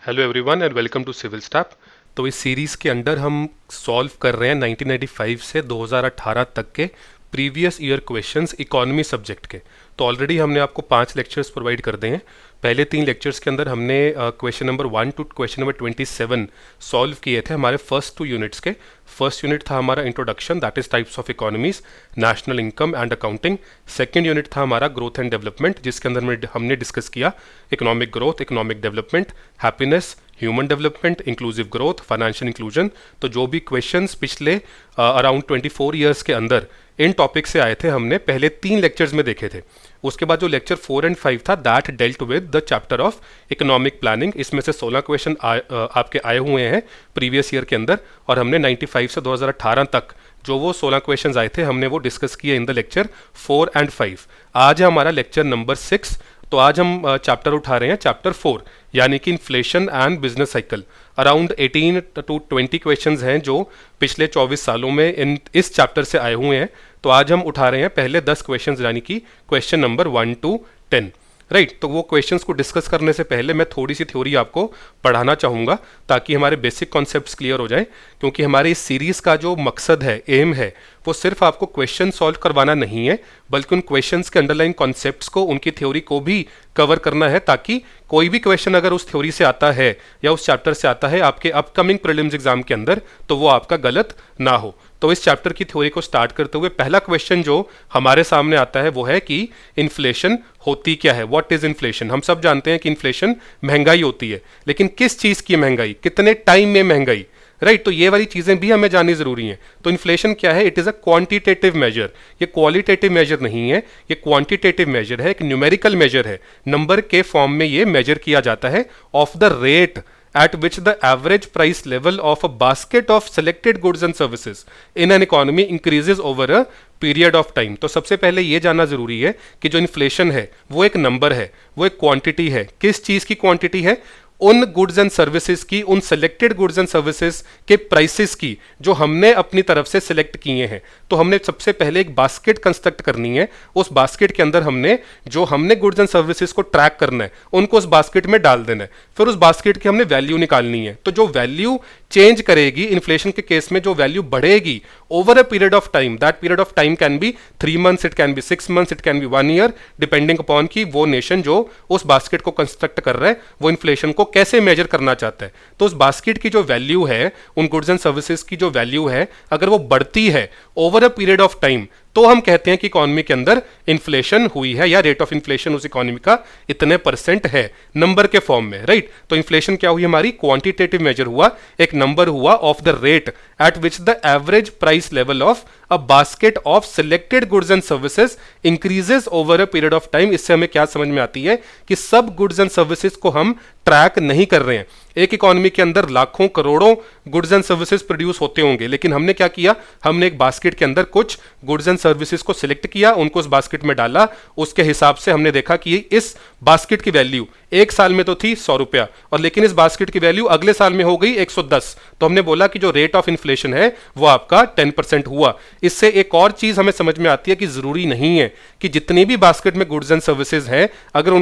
Hello everyone and welcome to civil step. तो इस series के अंडर हम सॉल्व कर रहे हैं 1995 से 2018 तक के previous year questions economy subject के। तो ऑलरेडी हमने आपको 5 लेक्चर्स प्रोवाइड कर दिए हैं। पहले 3 लेक्चर्स के अंदर हमने question number 1 to question number 27 solve किए थे हमारे फर्स्ट 2 यूनिट्स के। फर्स्ट यूनिट था हमारा introduction, that is types of economies, national income and accounting. Second unit था हमारा ग्रोथ एंड डेवलपमेंट, जिसके अंदर हमने डिस्कस किया economic growth, economic development, happiness, human development, inclusive growth, financial inclusion. तो जो भी क्वेश्चंस पिछले अराउंड 24 ईयर्स के अंदर इन टॉपिक से आए थे हमने पहले 3 लेक्चर्स में देखे थे। उसके बाद जो लेक्चर 4 एंड 5 था that dealt with the chapter of economic planning. इसमें से 16 क्वेश्चन आपके आए हुए हैं प्रीवियस ईयर के अंदर, और हमने 95 से 2018 तक जो वो 16 क्वेश्चंस आए थे हमने वो डिस्कस किए इन द लेक्चर 4 एंड 5। आज है हमारा लेक्चर नंबर 6। तो आज हम चैप्टर उठा रहे हैं चैप्टर 4, यानी कि inflation and business cycle. Around 18 to 20 questions हैं जो पिछले 24 सालों में इस चैप्टर से आए हुए हैं। तो आज हम उठा रहे हैं पहले 10 क्वेश्चंस, यानी कि क्वेश्चन नंबर 1 टू 10। राइट, तो वो क्वेश्चंस को डिस्कस करने से पहले मैं थोड़ी सी थ्योरी आपको पढ़ाना चाहूँगा ताकि हमारे बेसिक कॉन्सेप्ट्स क्लियर हो जाएं। क्योंकि हमारे इस सीरीज़ का जो मकसद है, एम है, वो सिर्फ आपको क्वेश्चन सॉल्व करवाना नहीं है, बल्कि उन क्वेश्चंस के अंडरलाइन कॉन्सेप्ट्स को, उनकी थ्योरी को भी कवर करना है, ताकि कोई भी क्वेश्चन अगर उस थ्योरी से आता है या उस चैप्टर से आता है आपके अपकमिंग प्रीलिम्स एग्जाम के अंदर, तो वो आपका गलत ना हो। तो इस चैप्टर की थ्योरी को स्टार्ट करते हुए पहला क्वेश्चन जो हमारे सामने आता है वो है कि इन्फ्लेशन होती क्या है। What is inflation? हम सब जानते हैं कि इन्फ्लेशन महंगाई होती है, लेकिन किस चीज की महंगाई, कितने टाइम में महंगाई, राइट। तो ये वाली चीजें भी हमें जाननी जरूरी हैं। तो इन्फ्लेशन क्या है? It is a quantitative measure. ये क्वालिटेटिव मेजर नहीं है, ये क्वांटिटेटिव मेजर है, एक न्यूमेरिकल मेजर है। नंबर के फॉर्म में ये मेजर किया जाता है of the rate at which the average price level of a basket of selected goods and services in an economy increases over a period of time. तो सबसे पहले ये जानना जरूरी है कि जो इन्फ्लेशन है वो एक नंबर है, वो एक क्वांटिटी है। किस चीज की क्वांटिटी है? उन गुड्स एंड सर्विसेज की, उन सेलेक्टेड गुड्स एंड सर्विसेज के प्राइसेस की जो हमने अपनी तरफ से सिलेक्ट किए हैं। तो हमने सबसे पहले एक बास्केट कंस्ट्रक्ट करनी है। उस बास्केट के अंदर हमने गुड्स एंड सर्विसेज को ट्रैक करना है, उनको उस बास्केट में डाल देना है। फिर उस बास्केट की हमने वैल्यू निकालनी है। तो जो वैल्यू चेंज करेगी इन्फ्लेशन के केस में, जो वैल्यू बढ़ेगी over a period of time, that period of time can be 3 months, it can be 6 months, it can be 1 year, depending upon कि वो नेशन जो उस बास्केट को कंस्ट्रक्ट कर रहा है वो इन्फ्लेशन को कैसे मेजर करना चाहता है। तो उस बास्केट की जो वैल्यू है, उन गुड्स एंड सर्विसेज की जो वैल्यू है, अगर वो बढ़ती है over a period of time, तो हम कहते हैं कि इकोनॉमी के अंदर इन्फ्लेशन हुई है, या रेट ऑफ इन्फ्लेशन उस इकोनॉमी का इतने % है, नंबर के फॉर्म में, राइट। तो इन्फ्लेशन क्या हुई हमारी? क्वांटिटेटिव मेजर हुआ, एक नंबर हुआ of the rate at which the average price level of a basket of selected goods and services increases over a period of time. इससे हमें क्या समझ में आती है कि सब गुड्स एंड सर्विसेज को हम ट्रैक नहीं कर रहे हैं। एक इकोनॉमी के अंदर लाखों करोड़ों गुड्स एंड सर्विसेज प्रोड्यूस होते होंगे, लेकिन हमने क्या किया? हमने एक बास्केट के अंदर कुछ गुड्स एंड सर्विसेज को सिलेक्ट किया, उनको उस बास्केट में डाला। उसके हिसाब से हमने देखा कि इस बास्केट की वैल्यू एक साल में तो थी 100 रुपया, और लेकिन इस बास्केट की वैल्यू अगले साल में हो गई 110। तो हमने बोला कि जो रेट ऑफ इन्फ्लेशन है वो आपका 10% हुआ। इससे एक और चीज हमें समझ में आती है कि जरूरी नहीं है कि जितनी भी बास्केट में गुड्स एंड सर्विसेज हैं, अगर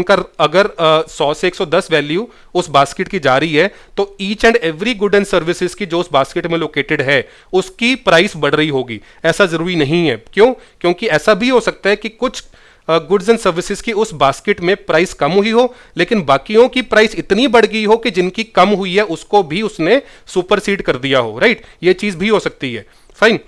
100 से 110 वैल्यू उस बास्केट की जा रही है, तो each and every good and services की जो उस बास्केट में लोकेटेड है उसकी प्राइस बढ़ रही होगी। ऐसा जरूरी नहीं है। क्यों? क्योंकि ऐसा भी हो सकता है कि कुछ गुड्स एंड सर्विसेज की उस बास्केट में प्राइस कम हुई हो, लेकिन बाकियों की प्राइस इतनी बढ़ गई हो कि जिनकी कम हुई है उसको भी उसने सुपरसीड कर दिया हो, राइट। ये चीज भी हो सकती है। फाइन,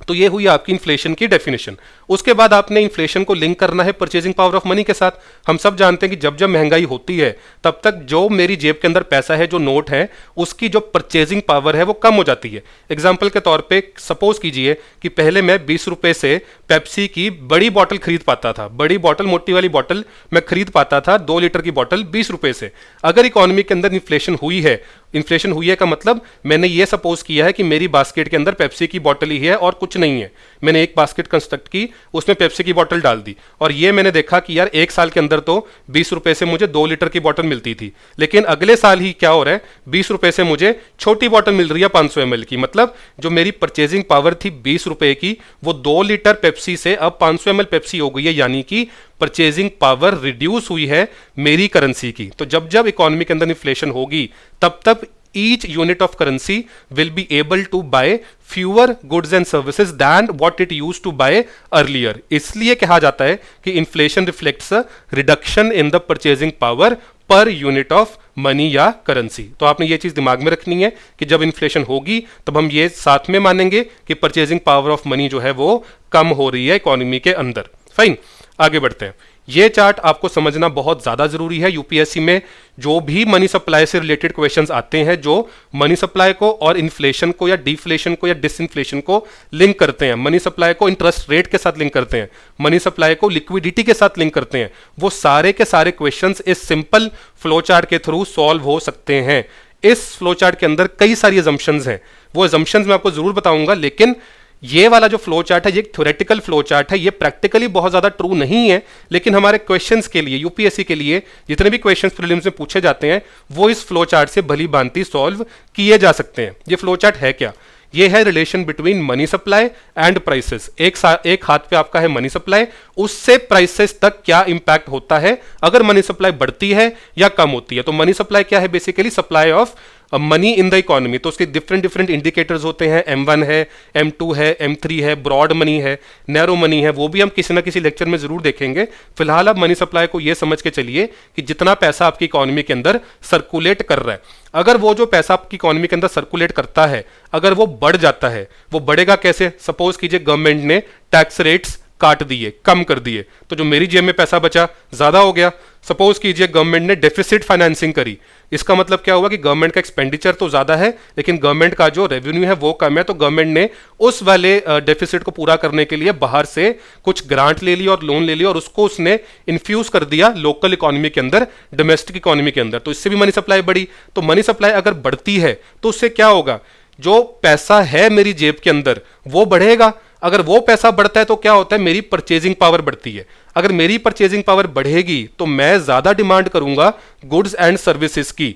तो ये हुई आपकी इन्फ्लेशन की डेफिनेशन। उसके बाद आपने इन्फ्लेशन को लिंक करना है परचेजिंग पावर ऑफ मनी के साथ। हम सब जानते हैं कि जब जब महंगाई होती है तब तक जो मेरी जेब के अंदर पैसा है, जो नोट है, उसकी जो परचेजिंग पावर है वो कम हो जाती है। एग्जाम्पल के तौर पे सपोज कीजिए कि पहले मैं 20 रुपए से पेप्सी की बड़ी बॉटल खरीद पाता था, बड़ी बॉटल, मोटी वाली बॉटल मैं खरीद पाता था, 2 लीटर की बॉटल 20 रुपए से। अगर इकोनॉमी के अंदर इन्फ्लेशन हुई है का मतलब मैंने ये सपोज किया है कि मेरी बास्केट के अंदर पेप्सी की बॉटल ही है और कुछ नहीं है। मैंने एक बास्केट कंस्ट्रक्ट की उसमें पेप्सी की बोतल डाल दी, और ये मैंने देखा कि यार एक साल के अंदर तो 20 रुपए से मुझे 2 लीटर की बोतल मिलती थी, लेकिन अगले साल ही क्या हो रहा है, 20 रुपए से मुझे छोटी बोतल मिल रही है 500 ml की। मतलब जो मेरी परचेजिंग पावर थी 20 रुपए की, वो 2 लीटर पेप्सी से अब 500 ml पेप्सी हो गई है, यानी कि परचेजिंग पावर रिड्यूस हुई है मेरी करेंसी की। तो जब जब इकोनॉमी के अंदर इन्फ्लेशन होगी तब तब each unit of currency will be able to buy fewer goods and services than what it used to buy earlier। इसलिए कहा जाता है कि inflation reflects a reduction in the purchasing power per unit of money या currency. तो आपने ये चीज दिमाग में रखनी है कि जब इन्फ्लेशन होगी तब हम ये साथ में मानेंगे कि परचेजिंग पावर ऑफ मनी जो है वो कम हो रही है इकोनॉमी के अंदर। फाइन, आगे बढ़ते हैं। ये चार्ट आपको समझना बहुत ज्यादा जरूरी है। यूपीएससी में जो भी मनी सप्लाई से रिलेटेड क्वेश्चंस आते हैं, जो मनी सप्लाई को और इन्फ्लेशन को या डिफ्लेशन को या डिसइन्फ्लेशन को लिंक करते हैं, मनी सप्लाई को इंटरेस्ट रेट के साथ लिंक करते हैं, मनी सप्लाई को लिक्विडिटी के साथ लिंक करते हैं, वो सारे के सारे क्वेश्चंस इस सिंपल फ्लो चार्ट के थ्रू सॉल्व हो सकते हैं। इस फ्लो चार्ट के अंदर कई सारी assumptions हैं, वो assumptions मैं आपको जरूर बताऊंगा, लेकिन ये वाला जो फ्लो चार्ट है ये एक थ्योरेटिकल फ्लो चार्ट है, ये प्रैक्टिकली बहुत ज्यादा ट्रू नहीं है, लेकिन हमारे क्वेश्चंस के लिए, यूपीएससी के लिए जितने भी क्वेश्चंस प्रीलिम्स में पूछे जाते हैं वो इस फ्लो चार्ट से भली भांति सॉल्व किए जा सकते हैं। ये फ्लो चार्ट है क्या? ये है relation between money supply and prices. एक हाथ पे आपका है मनी सप्लाई, उससे प्राइसेस तक क्या इंपैक्ट होता है अगर मनी सप्लाई बढ़ती है या कम होती है। तो मनी सप्लाई क्या है? Basically supply of money in the economy. तो उसके डिफरेंट डिफरेंट इंडिकेटर्स होते हैं, M1 है, M2 है, M3 है, ब्रॉड मनी है, नैरो मनी है, वो भी हम किसी ना किसी लेक्चर में जरूर देखेंगे। फिलहाल आप मनी सप्लाई को ये समझ के चलिए कि जितना पैसा आपकी इकोनॉमी के अंदर सर्कुलेट कर रहा है, अगर वो जो पैसा आपकी इकोनॉमी के अंदर सर्कुलेट करता है अगर वो बढ़ जाता है, वो बढ़ेगा कैसे? सपोज कीजिए गवर्नमेंट ने टैक्स रेट्स काट दिए, कम कर दिए, तो जो मेरी जेब में पैसा बचा ज्यादा हो गया। सपोज कीजिए गवर्नमेंट ने डेफिसिट फाइनेंसिंग करी, इसका मतलब क्या हुआ कि गवर्नमेंट का एक्सपेंडिचर तो ज्यादा है लेकिन गवर्नमेंट का जो रेवेन्यू है वो कम है, तो गवर्नमेंट ने उस वाले डेफिसिट को पूरा करने के लिए बाहर से कुछ ग्रांट ले लिया और लोन ले लिया और उसको उसने इन्फ्यूज कर दिया लोकल इकोनॉमी के अंदर, डोमेस्टिक इकोनॉमी के अंदर। तो इससे भी मनी सप्लाई बढ़ी। तो मनी सप्लाई अगर बढ़ती है तो उससे क्या होगा? जो पैसा है मेरी जेब के अंदर वो बढ़ेगा। अगर वो पैसा बढ़ता है तो क्या होता है? मेरी परचेजिंग पावर बढ़ती है। अगर मेरी परचेजिंग पावर बढ़ेगी तो मैं ज्यादा डिमांड करूंगा गुड्स एंड सर्विसेज की।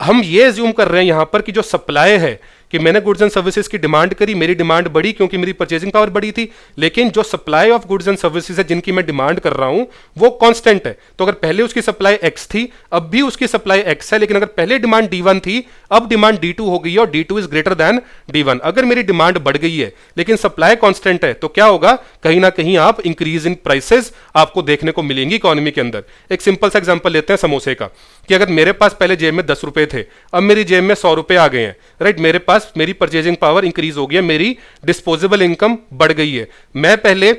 हम ये एज्यूम कर रहे हैं यहां पर कि जो सप्लाई है कि मैंने गुड्स एंड सर्विसेज की डिमांड करी, मेरी डिमांड बढ़ी क्योंकि मेरी परचेजिंग पावर बढ़ी थी, लेकिन जो supply of goods and services है जिनकी मैं डिमांड कर रहा हूं वो कांस्टेंट है। तो अगर पहले उसकी सप्लाई x थी, अब भी उसकी सप्लाई x है, लेकिन अगर पहले डिमांड D1 थी, अब डिमांड D2 हो गई है और D2 is greater than D1। अगर मेरी डिमांड बढ़ गई है लेकिन सप्लाई कांस्टेंट है तो क्या होगा? कहीं ना कहीं आप इंक्रीज इन प्राइसेस आपको देखने को मिलेंगी इकोनॉमी के अंदर। एक सिंपल सा एग्जांपल लेते हैं समोसे का, कि अगर मेरे पास पहले जेब में 10 रुपए थे, अब मेरी जेब में 100 रुपए आ गए हैं, राइट? मेरे पास मेरी परचेजिंग पावर इंक्रीज हो गई है, मेरी डिस्पोजेबल इनकम बढ़ गई है। मैं पहले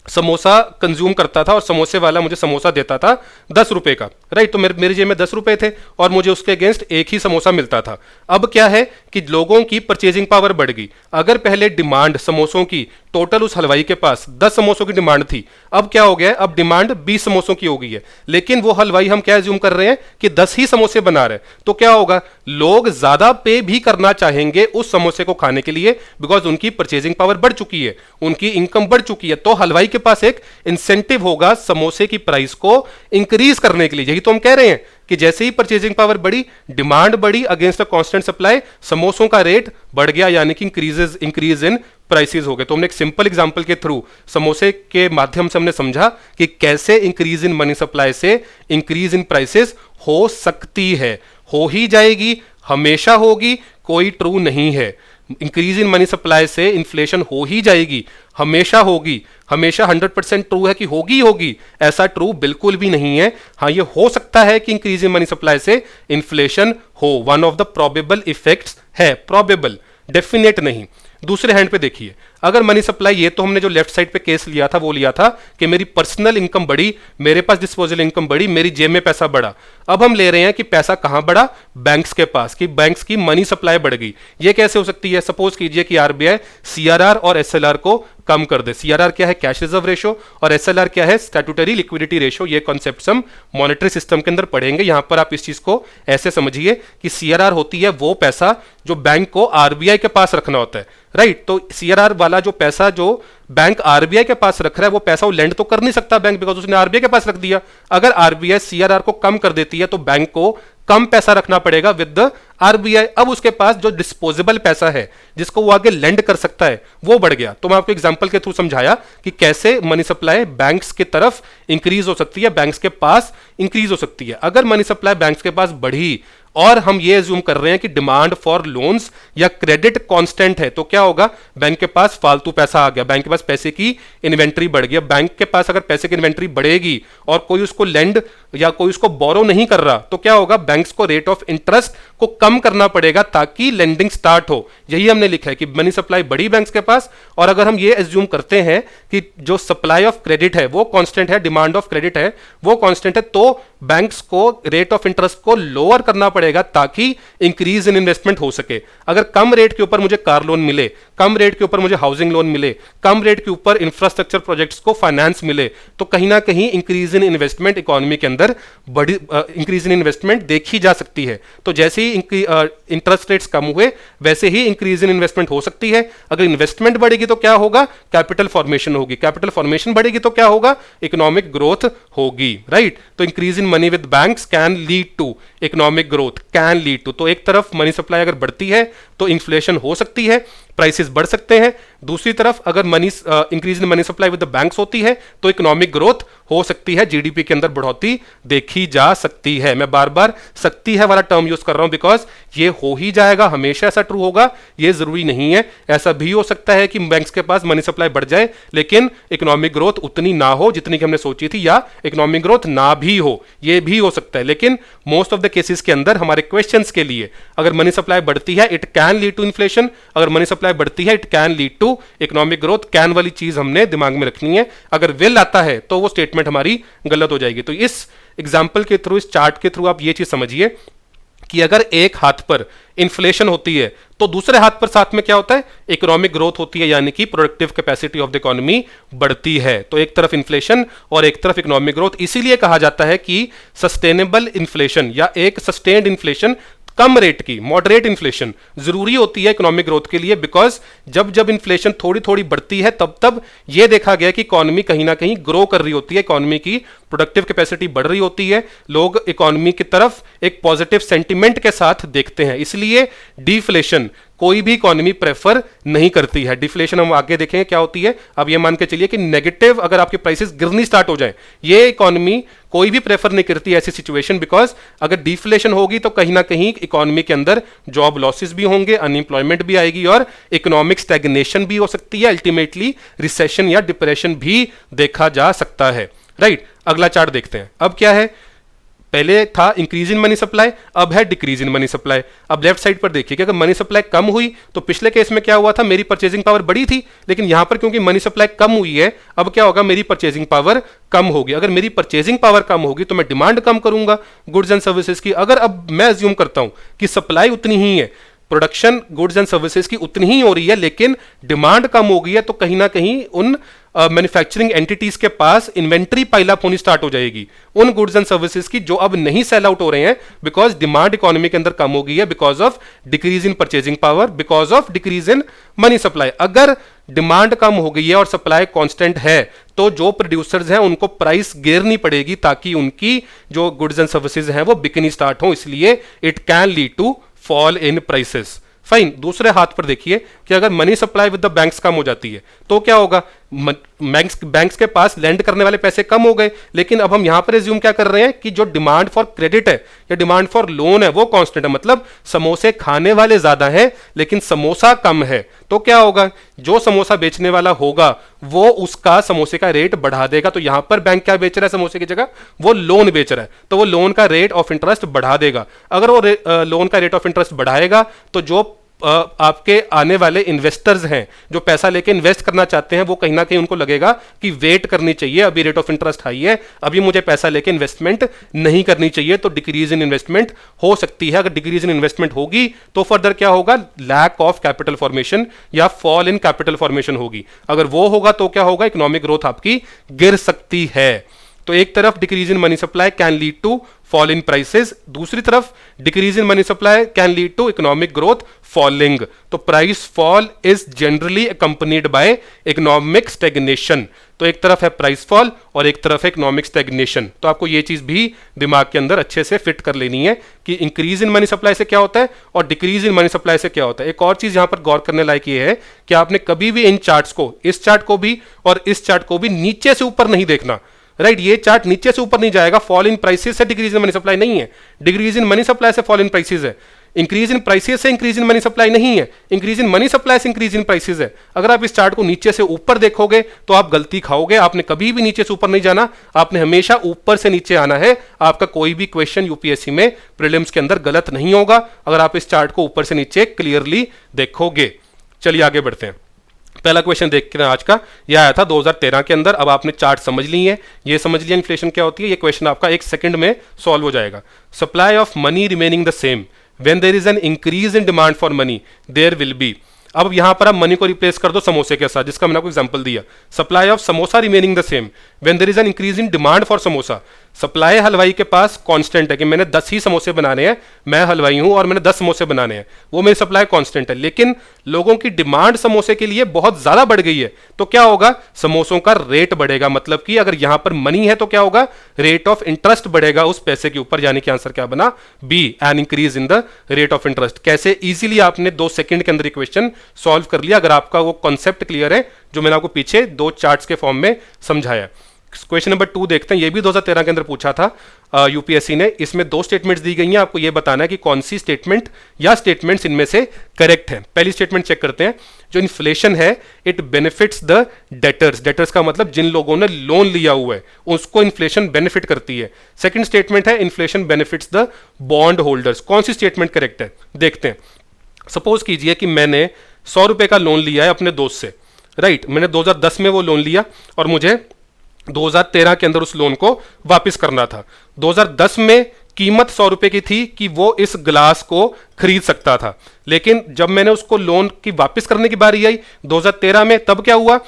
समोसा कंज्यूम करता था और समोसे वाला मुझे समोसा देता था 10 रुपए का, राइट? तो मेरे जेब में 10 रुपए थे और मुझे उसके अगेंस्ट एक ही समोसा मिलता था। अब क्या है कि लोगों की परचेजिंग पावर बढ़ गई। अगर पहले डिमांड समोसों की टोटल उस हलवाई के पास 10 समोसों की डिमांड थी, अब क्या हो गया है? अब डिमांड 20 समोसों की हो गई है, लेकिन वो हलवाई हम क्या एज्यूम कर रहे हैं कि 10 ही समोसे बना रहे हैं। तो क्या होगा? लोग ज्यादा पे भी करना चाहेंगे उस समोसे को खाने के लिए, बिकॉज उनकी परचेजिंग पावर बढ़ चुकी है, उनकी इनकम बढ़ चुकी है। तो हलवाई के पास एक इंसेंटिव होगा समोसे की प्राइस को इंक्रीज करने के लिए। यही तो हम कह रहे हैं कि जैसे ही परचेजिंग पावर बढ़ी, डिमांड बढ़ी अगेंस्ट द कांस्टेंट सप्लाई, समोसों का रेट बढ़ गया, यानी कि इंक्रीज इन प्राइसेस हो गए। तो हमने एक सिंपल एग्जांपल के थ्रू समोसे के माध्यम से हमने समझा कि कैसे इंक्रीज इन मनी सप्लाई से इंक्रीज इन प्राइसेस हो सकती है। हो ही जाएगी, हमेशा होगी, कोई ट्रू नहीं है। इंक्रीज इन मनी सप्लाई से इन्फ्लेशन हो ही जाएगी, हमेशा होगी, हमेशा 100% ट्रू है कि होगी होगी, ऐसा ट्रू बिल्कुल भी नहीं है। हाँ, ये हो सकता है कि इंक्रीज इन मनी सप्लाई से इन्फ्लेशन हो, one of the probable effects है, प्रोबेबल, डेफिनेट नहीं। दूसरे हैंड पे देखिए, अगर मनी सप्लाई, ये तो हमने जो लेफ्ट साइड पे केस लिया था वो लिया था कि मेरी पर्सनल इनकम बढ़ी, मेरे पास डिस्पोजल इनकम बढ़ी, मेरी जेब में पैसा बढ़ा। अब हम ले रहे हैं कि पैसा कहां बढ़ा? बैंक्स के पास, कि बैंक्स की मनी सप्लाई बढ़ गई। ये कैसे हो सकती है? सपोज कीजिए कि आरबीआई सीआरआर और एसएलआर को कम कर दे। सीआरआर क्या है? कैश रिजर्व रेशो, और एसएलआर क्या है? Statutory liquidity ratio. ये कॉन्सेप्ट्स हम मॉनेटरी सिस्टम के अंदर पढ़ेंगे। यहां पर आप इस चीज को ऐसे समझिए कि सीआरआर होती है वो पैसा जो बैंक को आरबीआई के पास रखना होता है, राइट? तो सीआरआर वाला वाला जो पैसा जो बैंक आरबीआई के पास रख रहा है वो पैसा वो लेंड तो कर नहीं सकता बैंक, बिकॉज उसने आरबीआई के पास रख दिया। अगर आरबीआई सीआरआर को कम कर देती है तो बैंक को कम पैसा रखना पड़ेगा विद द आरबीआई। अब उसके पास जो डिस्पोजेबल पैसा है जिसको वो आगे लेंड कर सकता है वो बढ़ गया। तो मैं आपको एग्जांपल के थ्रू समझाया कि कैसे मनी सप्लाई बैंक्स की तरफ इंक्रीज हो सकती है, बैंक्स के पास इंक्रीज हो सकती है। अगर मनी सप्लाई बैंक्स के पास बढ़ी और हम ये एज्यूम कर रहे हैं कि डिमांड फॉर लोन्स या क्रेडिट कांस्टेंट है, तो क्या होगा, बैंक के पास फालतू पैसा आ गया, बैंक के पास पैसे की इन्वेंट्री बढ़ गई। बैंक के पास अगर पैसे की इन्वेंट्री बढ़ेगी और कोई उसको लेंड या कोई उसको बोरो नहीं कर रहा, तो क्या होगा, बैंक्स को रेट ऑफ इंटरेस्ट को कम करना पड़ेगा ताकि लेंडिंग स्टार्ट हो। यही हमने लिखा है कि मनी सप्लाई बढ़ी बैंक्स के पास, और अगर हम ये एज्यूम करते हैं कि जो सप्लाई ऑफ क्रेडिट है वो कांस्टेंट है, डिमांड ऑफ क्रेडिट है वो कांस्टेंट है, तो बैंक्स को रेट ऑफ इंटरेस्ट को लोअर करना पड़ेगा ताकि इंक्रीज इन इन्वेस्टमेंट हो सके। अगर कम रेट के ऊपर मुझे कार लोन मिले, कम रेट के ऊपर मुझे हाउसिंग लोन मिले, कम रेट के ऊपर इंफ्रास्ट्रक्चर प्रोजेक्ट्स को फाइनेंस मिले, तो कहीं ना कहीं इंक्रीज इन इन्वेस्टमेंट इकोनॉमी के अंदर बड़ी इंक्रीज इन इन्वेस्टमेंट देखी जा सकती है। तो जैसे ही इंटरेस्ट रेट्स कम हुए वैसे ही इंक्रीज इन इन्वेस्टमेंट हो सकती है। अगर इन्वेस्टमेंट बढ़ेगी तो क्या होगा, कैपिटल फॉर्मेशन होगी, कैपिटल फॉर्मेशन बढ़ेगी तो क्या होगा, इकोनॉमिक ग्रोथ होगी, राइट। तो increase in money with banks can lead to economic growth, can lead to. तो एक तरफ मनी सप्लाई अगर बढ़ती है तो इन्फ्लेशन हो सकती है, प्राइसेस बढ़ सकते हैं। दूसरी तरफ अगर money increase in money supply with the banks होती है तो इकोनॉमिक ग्रोथ हो सकती है, जीडीपी के अंदर बढ़ोतरी देखी जा सकती है। मैं बार बार सकती है वाला टर्म यूज कर रहा हूं बिकॉज ये हो ही जाएगा, हमेशा ऐसा ट्रू होगा ये जरूरी नहीं है। ऐसा भी हो सकता है कि बैंक्स के पास मनी सप्लाई बढ़ जाए लेकिन इकोनॉमिक ग्रोथ उतनी ना हो जितनी कि हमने सोची थी, या इकोनॉमिक ग्रोथ ना भी हो, ये भी हो सकता है। लेकिन मोस्ट ऑफ द केसेस के अंदर हमारे क्वेश्चंस के लिए अगर मनी सप्लाई बढ़ती है it can lead to inflation, अगर मनी सप्लाई बढ़ती है it can lead to economic growth. Can वाली चीज हमने दिमाग में रखनी है, अगर विल आता है तो वो स्टेटमेंट हमारी गलत हो जाएगी। तो इस एग्जांपल के थ्रू, इस चार्ट के थ्रू आप ये चीज समझिए कि अगर एक हाथ पर इन्फ्लेशन होती है तो दूसरे हाथ पर साथ में क्या होता है, इकोनॉमिक ग्रोथ होती है, यानी कि productive capacity of the economy बढ़ती है। तो एक तरफ इन्फ्लेशन और एक तरफ इकोनॉमिक ग्रोथ। इसीलिए कहा जाता है कि सस्टेनेबल इन्फ्लेशन या एक सस्टेन्ड इन्फ्लेशन, कम रेट की मॉडरेट इन्फ्लेशन जरूरी होती है इकोनॉमिक ग्रोथ के लिए, बिकॉज जब जब इन्फ्लेशन थोड़ी थोड़ी बढ़ती है तब तब यह देखा गया कि इकोनॉमी कहीं ना कहीं ग्रो कर रही होती है, इकोनॉमी की प्रोडक्टिव कैपेसिटी बढ़ रही होती है, लोग इकोनॉमी की तरफ एक पॉजिटिव सेंटिमेंट के साथ देखते हैं। इसलिए डिफ्लेशन कोई भी इकोनॉमी प्रेफर नहीं करती है। डिफ्लेशन हम आगे देखेंगे क्या होती है। अब ये मान के चलिए कि नेगेटिव अगर आपके प्राइसेस गिरनी स्टार्ट हो जाए, ये इकोनॉमी कोई भी प्रेफर नहीं करती ऐसी सिचुएशन, बिकॉज अगर डिफ्लेशन होगी तो कहीं ना कहीं इकोनॉमी के अंदर जॉब लॉसेस भी होंगे, अनएम्प्लॉयमेंट भी आएगी और इकोनॉमिक स्टैग्नेशन भी हो सकती है, अल्टीमेटली रिसेशन या डिप्रेशन भी देखा जा सकता है, राइट। अगला चार्ट देखते हैं। अब क्या है, पहले था इंक्रीज इन मनी सप्लाई, अब है डिक्रीज इन मनी सप्लाई। अब लेफ्ट साइड पर देखिए कि अगर मनी सप्लाई कम हुई तो पिछले केस में क्या हुआ था, मेरी परचेजिंग पावर बढ़ी थी, लेकिन यहां पर क्योंकि मनी सप्लाई कम हुई है अब क्या होगा, मेरी परचेजिंग पावर कम होगी। अगर मेरी परचेजिंग पावर कम होगी तो मैं डिमांड कम करूंगा गुड्स एंड सर्विसेज की। अगर अब मैं अज्यूम करता हूं कि सप्लाई उतनी ही है, प्रोडक्शन गुड्स एंड सर्विसेज की उतनी ही हो रही है लेकिन डिमांड कम हो गई है, तो कहीं ना कहीं उन मैन्युफैक्चरिंग एंटिटीज के पास इन्वेंट्री पाइलअप होनी स्टार्ट हो जाएगी उन गुड्स एंड सर्विसेज की जो अब नहीं सेल आउट हो रहे हैं, बिकॉज डिमांड इकोनॉमी के अंदर कम हो गई है, because of decrease in purchasing power, because of decrease in money supply. अगर डिमांड कम हो गई है और सप्लाई कांस्टेंट है तो जो प्रोड्यूसर्स हैं उनको प्राइस गिरनी पड़ेगी ताकि उनकी जो गुड्स एंड सर्विसेज हैं वो बिकनी स्टार्ट हो, इसलिए it can lead to fall in prices. Fine. दूसरे हाथ पर देखिए कि अगर money supply with the banks कम हो जाती है तो क्या होगा, बैंक्स के पास लेंड करने वाले पैसे कम हो गए, लेकिन अब हम यहां पर एज्यूम क्या कर रहे हैं कि जो डिमांड फॉर क्रेडिट है या डिमांड फॉर लोन है वो कांस्टेंट है, मतलब समोसे खाने वाले ज्यादा हैं लेकिन समोसा कम है। तो क्या होगा, जो समोसा बेचने वाला होगा वो उसका समोसे का रेट बढ़ा देगा। तो यहां पर बैंक क्या बेच रहा है समोसे की जगह, वो लोन बेच रहा है, तो वो लोन का रेट ऑफ इंटरेस्ट बढ़ा देगा। अगर वो लोन का रेट ऑफ इंटरेस्ट बढ़ाएगा तो जो आपके आने वाले इन्वेस्टर्स हैं जो पैसा लेके इन्वेस्ट करना चाहते हैं वो कहीं ना कहीं उनको लगेगा कि वेट करनी चाहिए, अभी रेट ऑफ इंटरेस्ट हाई है, अभी मुझे पैसा लेके इन्वेस्टमेंट नहीं करनी चाहिए, तो डिक्रीज इन इन्वेस्टमेंट हो सकती है। अगर डिक्रीज इन इन्वेस्टमेंट होगी तो फर्दर क्या होगा, लैक ऑफ कैपिटल फॉर्मेशन या फॉल इन कैपिटल फॉर्मेशन होगी। अगर वो होगा तो क्या होगा, इकोनॉमिक ग्रोथ आपकी गिर सकती है। तो एक तरफ decrease in money supply can lead to fall in prices, दूसरी तरफ decrease in money supply can lead to economic growth falling. तो price fall is generally accompanied by economic stagnation. तो एक तरफ है प्राइस फॉल और एक तरफ है इकोनॉमिक स्टैग्नेशन। तो आपको ये चीज भी दिमाग के अंदर अच्छे से फिट कर लेनी है कि इंक्रीज इन मनी सप्लाई से क्या होता है और डिक्रीज इन मनी सप्लाई से क्या होता है। एक और चीज यहां पर गौर करने लायक ये है कि आपने कभी भी इन चार्ट्स को, इस चार्ट को भी और इस चार्ट को भी नीचे से ऊपर नहीं देखना, राइट। ये चार्ट नीचे से ऊपर नहीं जाएगा। फॉल इन प्राइसेस से डिक्रीज इन मनी सप्लाई नहीं है, डिक्रीज इन मनी सप्लाई से फॉल इन प्राइसेस है, इंक्रीज इन प्राइसेस से इंक्रीज इन मनी सप्लाई नहीं है, इंक्रीज इन मनी सप्लाई से इंक्रीज इन प्राइसेस है। अगर आप इस चार्ट को नीचे से ऊपर देखोगे तो आप गलती खाओगे। आपने कभी भी नीचे से ऊपर नहीं जाना, आपने हमेशा ऊपर से नीचे आना है। आपका कोई भी क्वेश्चन यूपीएससी में प्रीलिम्स के अंदर गलत नहीं होगा अगर आप इस चार्ट को ऊपर से नीचे क्लियरली देखोगे। चलिए आगे बढ़ते हैं। पहला क्वेश्चन देखते हैं आज का। यह आया था 2013 के अंदर। अब आपने चार्ट समझ ली है, ये समझ लिया इन्फ्लेशन क्या होती है। ये क्वेश्चन आपका 1 सेकंड में सॉल्व हो जाएगा। Supply of money remaining the same when there is an increase in demand for money there will be. अब यहां पर आप मनी को रिप्लेस कर दो समोसे के साथ, जिसका मैंने आपको एग्जांपल दिया। Supply of samosa remaining the same when there is an increase in demand for samosa. Supply हलवाई के पास कांस्टेंट है कि मैंने 10 ही समोसे बनाने हैं, मैं हलवाई हूं और मैंने 10 समोसे बनाने हैं, वो मेरी सप्लाई कांस्टेंट है। लेकिन लोगों की डिमांड समोसे के लिए बहुत ज्यादा बढ़ गई है, तो क्या होगा, समोसों का रेट बढ़ेगा। मतलब कि अगर यहां पर मनी है तो क्या होगा, रेट ऑफ इंटरेस्ट बढ़ेगा उस पैसे के ऊपर। यानी कि आंसर क्या बना, B, an increase in the rate of interest. कैसे इजीली आपने 2 सेकंड के अंदर इक्वेशन सॉल्व कर लिया अगर आपका वो कॉन्सेप्ट क्लियर है जो मैंने आपको पीछे 2 चार्ट्स के फॉर्म में समझाया। क्वेश्चन नंबर 2 देखते हैं। ये भी 2013 के अंदर पूछा था यूपीएससी ने। इसमें 2 स्टेटमेंट्स दी गई हैं, आपको ये बताना है कि कौन सी स्टेटमेंट या स्टेटमेंट्स इनमें से करेक्ट है। पहली स्टेटमेंट चेक करते हैं। जो इन्फ्लेशन है it benefits the debtors. Debtors का मतलब जिन लोगों ने लोन लिया हुआ है उसको इन्फ्लेशन बेनिफिट करती है। सेकंड स्टेटमेंट है inflation benefits the bond holders. कौन सी स्टेटमेंट करेक्ट है देखते हैं। सपोज कीजिए कि मैंने 100 रुपए का लोन लिया है अपने दोस्त से, राइट। मैंने 2010 में वो लोन लिया और मुझे 2013 के अंदर उस लोन को वापस करना था। 2010 में कीमत 100 रुपए की थी कि वो इस ग्लास को खरीद सकता था, लेकिन जब मैंने उसको लोन की वापस करने की बारी आई 2013 में, तब क्या हुआ,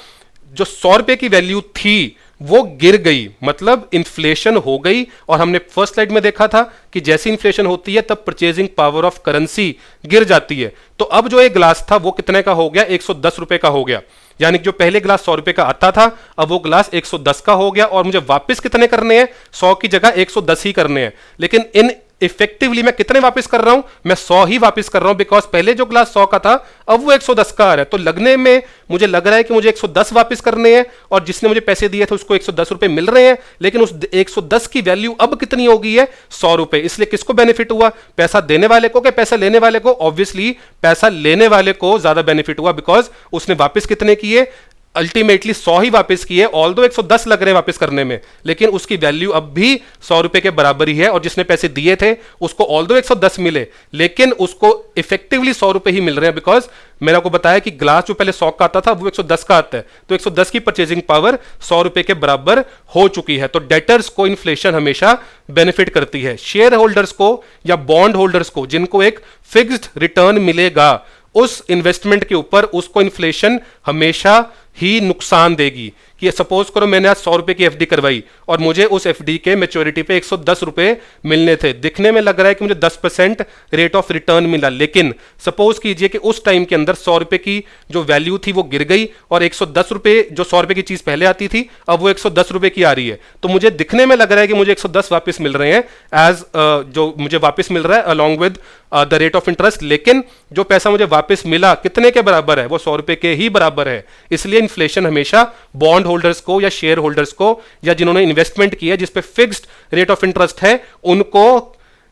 जो 100 रुपए की वैल्यू थी वो गिर गई, मतलब इन्फ्लेशन हो गई। और हमने फर्स्ट स्लाइड में देखा था कि जैसी इन्फ्लेशन होती है तब परचेजिंग पावर ऑफ करेंसी गिर जाती है। तो अब जो एक ग्लास था वो कितने का हो गया, 110 रुपए का हो गया। यानी कि जो पहले ग्लास 100 रुपए का आता था अब वो ग्लास 110 का हो गया। और मुझे वापस कितने करने हैं, 100 की जगह 110 ही करने हैं। लेकिन इन इफेक्टिवली मैं कितने वापस कर रहा हूं, मैं 100 ही वापस कर रहा हूं, बिकॉज पहले जो ग्लास 100 का था अब वो 110 का आ रहा है। तो लगने में मुझे लग रहा है कि मुझे 110 वापस करने हैं और जिसने मुझे पैसे दिए थे उसको 110 रुपए मिल रहे हैं, लेकिन उस 110 की वैल्यू अब कितनी हो गई है, 100 रुपए। इसलिए किसको बेनिफिट हुआ, पैसा देने वाले को क्या पैसा लेने वाले को? ऑब्वियसली पैसा लेने वाले को ज्यादा बेनिफिट हुआ, बिकॉज उसने वापस कितने किए, अल्टीमेटली 100 ही वापस किए। ऑल्दो 110 लग रहे हैं वापस करने में, लेकिन उसकी वैल्यू अब भी 100 रुपए के बराबर ही है। और जिसने पैसे दिए थे उसको ऑल्दो 110 मिले, लेकिन उसको इफेक्टिवली 100 रुपए ही मिल रहे हैं, बिकॉज मैंने आपको बताया कि ग्लास जो पहले 100 का आता था वो 110 का आता है। तो 110 की परचेजिंग पावर 100 रुपए के बराबर हो चुकी है। तो डेटर्स को इन्फ्लेशन हमेशा बेनिफिट करती है। शेयर होल्डर्स को या बॉन्ड होल्डर्स को, जिनको एक फिक्स्ड रिटर्न मिलेगा उस इन्वेस्टमेंट के ऊपर, उसको इन्फ्लेशन हमेशा ही नुकसान देगी। कि सपोज करो मैंने आज 100 रुपए की एफडी करवाई और मुझे उस एफडी के मैच्योरिटी पे 110 रुपए मिलने थे। दिखने में लग रहा है कि मुझे 10% रेट ऑफ रिटर्न मिला, लेकिन सपोज कीजिए कि उस टाइम के अंदर 100 रुपए की जो वैल्यू थी वो गिर गई और 110 रुपए, जो 100 रुपए की चीज पहले आती थी अब वो 110 रुपए की आ रही है। तो मुझे दिखने में लग रहा है कि मुझे 110 वापस मिल रहे हैं एज जो मुझे वापस मिल रहा है along with the rate of interest, लेकिन जो पैसा मुझे वापस मिला कितने के बराबर है, वो 100 रुपए के ही बराबर है। इसलिए इन्फ्लेशन हमेशा बॉन्ड होल्डर्स को या शेयर होल्डर्स को या जिन्होंने इन्वेस्टमेंट किया जिस पे फिक्स्ड रेट ऑफ इंटरेस्ट है उनको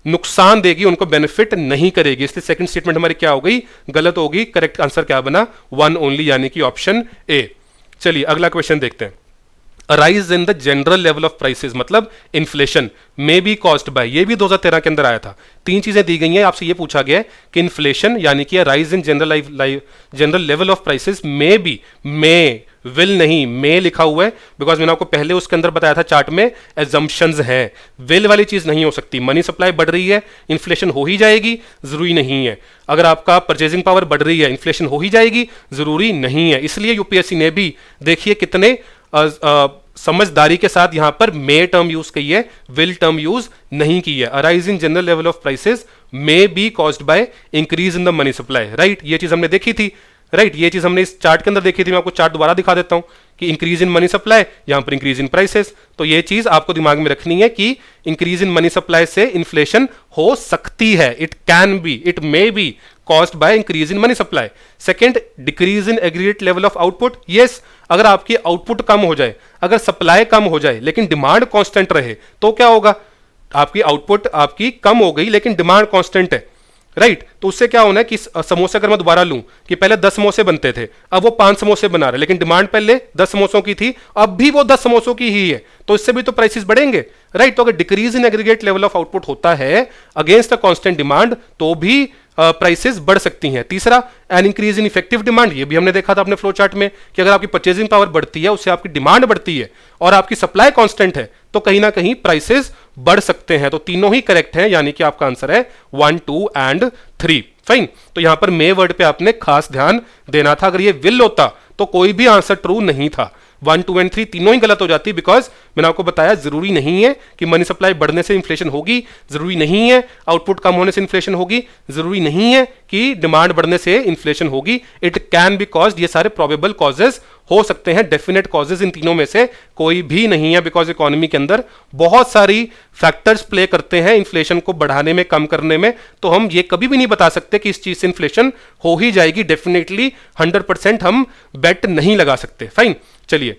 नुकसान देगी, उनको बेनिफिट नहीं करेगी। इसलिए सेकंड स्टेटमेंट हमारी क्या हो गई, गलत होगी। करेक्ट आंसर क्या बना, 1 ओनली, यानी कि ऑप्शन ए। चलिए अगला क्वेश्चन देखते हैं। Rise in the general level of prices, मतलब inflation may be caused by, ये भी 2013 के अंदर आया था। 3 चीजें दी गई हैं, आपसे ये पूछा गया है कि इन्फ्लेशन यानी कि rise in general level of prices may be, may, will नहीं, मे लिखा हुआ है, बिकॉज मैंने आपको पहले उसके अंदर बताया था चार्ट में एजम्पशंस हैं। विल वाली चीज नहीं हो सकती। मनी सप्लाई बढ़ रही है, इन्फ्लेशन हो ही जाएगी, जरूरी नहीं है। अगर आपका परचेजिंग पावर बढ़ रही है, इन्फ्लेशन हो ही जाएगी, जरूरी नहीं है। इसलिए यूपीएससी ने भी देखिए कितने समझदारी के साथ यहां पर मे टर्म यूज की है, विल टर्म यूज नहीं की है। Arise in general level of prices may be caused by increase in the money supply, right. ये चीज हमने देखी थी, राइट। ये चीज हमने इस चार्ट के अंदर देखी थी। मैं आपको चार्ट दोबारा दिखा देता हूं कि इंक्रीज इन मनी सप्लाई, यहां पर इंक्रीज इन प्राइसेस। तो ये चीज आपको दिमाग में रखनी है कि इंक्रीज इन मनी सप्लाई से इन्फ्लेशन हो सकती है, it can be, it may be caused by increase in money supply. Second, decrease in aggregate level of output. Yes, अगर आपकी आउटपुट कम हो जाए, अगर सप्लाई कम हो जाए लेकिन डिमांड कांस्टेंट रहे तो क्या होगा? आपकी आउटपुट आपकी कम हो गई लेकिन डिमांड कांस्टेंट है, राइट। तो उससे क्या होना है कि समोसे अगर मैं दोबारा लूं कि पहले 10 समोसे बनते थे, अब वो 5 समोसे बना रहे, लेकिन डिमांड पहले 10 समोसों की थी, अब भी वो 10 समोसों की ही है, तो इससे भी तो प्राइसेस बढ़ेंगे, राइट। तो अगर decrease in aggregate level of output होता है अगेंस्ट द कांस्टेंट डिमांड तो भी प्राइसेस बढ़ सकती हैं। तीसरा, N increase in effective demand. ये भी हमने देखा था अपने फ्लो चार्ट में कि अगर आपकी परचेजिंग पावर बढ़ती है, उससे आपकी डिमांड बढ़ती है और आपकी सप्लाई कांस्टेंट है, तो कहीं ना कहीं प्राइसेस बढ़ सकते हैं। तो तीनों ही करेक्ट हैं, यानी कि आपका आंसर है 1, 2 एंड 3। फाइन। तो यहां पर मे वर्ड पे आपने खास ध्यान देना था। अगर ये विल होता तो कोई भी आंसर ट्रू नहीं था। 1, 2 एंड 3 तीनों ही गलत हो जाती, बिकॉज मैंने आपको बताया जरूरी नहीं है कि मनी सप्लाई बढ़ने से इन्फ्लेशन होगी, जरूरी नहीं है आउटपुट कम होने से इन्फ्लेशन होगी, जरूरी नहीं है कि डिमांड बढ़ने से इन्फ्लेशन होगी। इट कैन बी कॉज्ड, ये सारे प्रोबेबल कॉजेज हो सकते हैं, डेफिनेट कॉजेज इन तीनों में से कोई भी नहीं है, बिकॉज इकोनॉमी के अंदर बहुत सारी फैक्टर्स प्ले करते हैं इन्फ्लेशन को बढ़ाने में, कम करने में। तो हम ये कभी भी नहीं बता सकते कि इस चीज से इन्फ्लेशन हो ही जाएगी, डेफिनेटली 100% हम बेट नहीं लगा सकते। फाइन, चलिए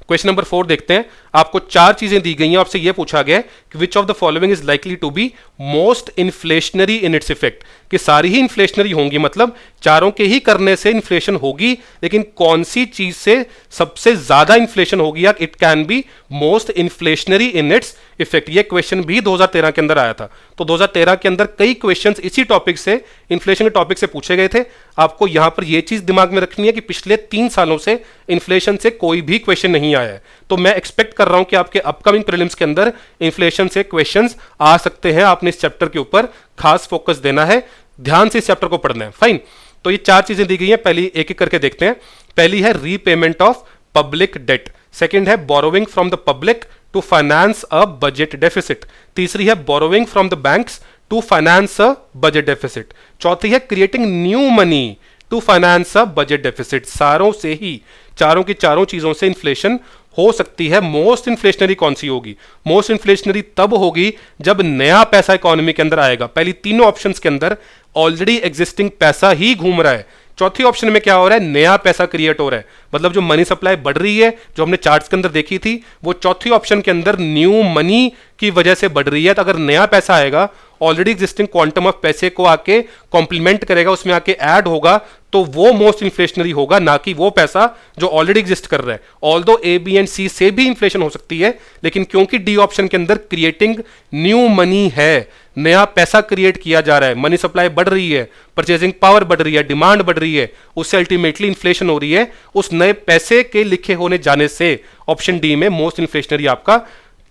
क्वेश्चन नंबर 4 देखते हैं। आपको 4 चीजें दी गई हैं, आपसे यह पूछा गया कि which of the following is likely to be most inflationary in its effect, कि सारी ही इन्फ्लेशनरी होंगी, मतलब चारों के ही करने से इन्फ्लेशन होगी, लेकिन कौन सी चीज से सबसे ज्यादा इन्फ्लेशन होगी या it can be most inflationary in its effect. ये क्वेश्चन भी 2013 के अंदर आया था। तो 2013 के अंदर कई क्वेश्चंस इसी टॉपिक से, इन्फ्लेशन के टॉपिक से पूछे गए थे। आपको यहां पर यह चीज दिमाग में रखनी है कि पिछले 3 सालों से इन्फ्लेशन से कोई भी क्वेश्चन नहीं आया है। तो मैं एक्सपेक्ट कर रहा हूं कि आपके अपकमिंग प्रीलिम्स के अंदर इन्फ्लेशन से क्वेश्चंस आ सकते हैं। आपने इस चैप्टर के ऊपर खास फोकस देना है, ध्यान से इस चैप्टर को पढ़ना है। फाइन। तो ये 4 चीजें दी गई हैं, पहली एक एक करके देखते हैं। पहली है repayment of public debt, second है borrowing from the public to finance a budget deficit, तीसरी है borrowing from the banks to finance a budget deficit, चौथी है creating new money to finance a budget deficit. सारों से ही, चारों की चारों चीजों से इन्फ्लेशन हो सकती है। मोस्ट इन्फ्लेशनरी कौन सी होगी? मोस्ट इन्फ्लेशनरी तब होगी जब नया पैसा इकोनॉमी के अंदर आएगा। पहली तीनों ऑप्शंस के अंदर ऑलरेडी एग्जिस्टिंग पैसा ही घूम रहा है, चौथी ऑप्शन में क्या हो रहा है? नया पैसा क्रिएट हो रहा है, मतलब जो मनी सप्लाई बढ़ रही है, जो हमने चार्ट्स के अंदर देखी थी, वो चौथी ऑप्शन के अंदर न्यू मनी की वजह से बढ़ रही है। तो अगर नया पैसा आएगा, ऑलरेडी एग्जिस्टिंग क्वांटम ऑफ पैसे को आके कॉम्प्लीमेंट करेगा, उसमें आके ऐड होगा, तो वो मोस्ट इन्फ्लेशनरी होगा, ना कि वो पैसा जो ऑलरेडी एग्जिस्ट कर रहा है। ऑल्दो ए, बी एंड सी से भी इन्फ्लेशन हो सकती है, लेकिन क्योंकि डी ऑप्शन के अंदर क्रिएटिंग न्यू मनी है, नया पैसा क्रिएट किया जा रहा है, मनी सप्लाई बढ़ रही है, परचेजिंग पावर बढ़ रही है, डिमांड बढ़ रही है, उससे अल्टीमेटली इन्फ्लेशन हो रही है, उस नए पैसे के लिखे होने जाने से ऑप्शन डी में मोस्ट इन्फ्लेशनरी आपका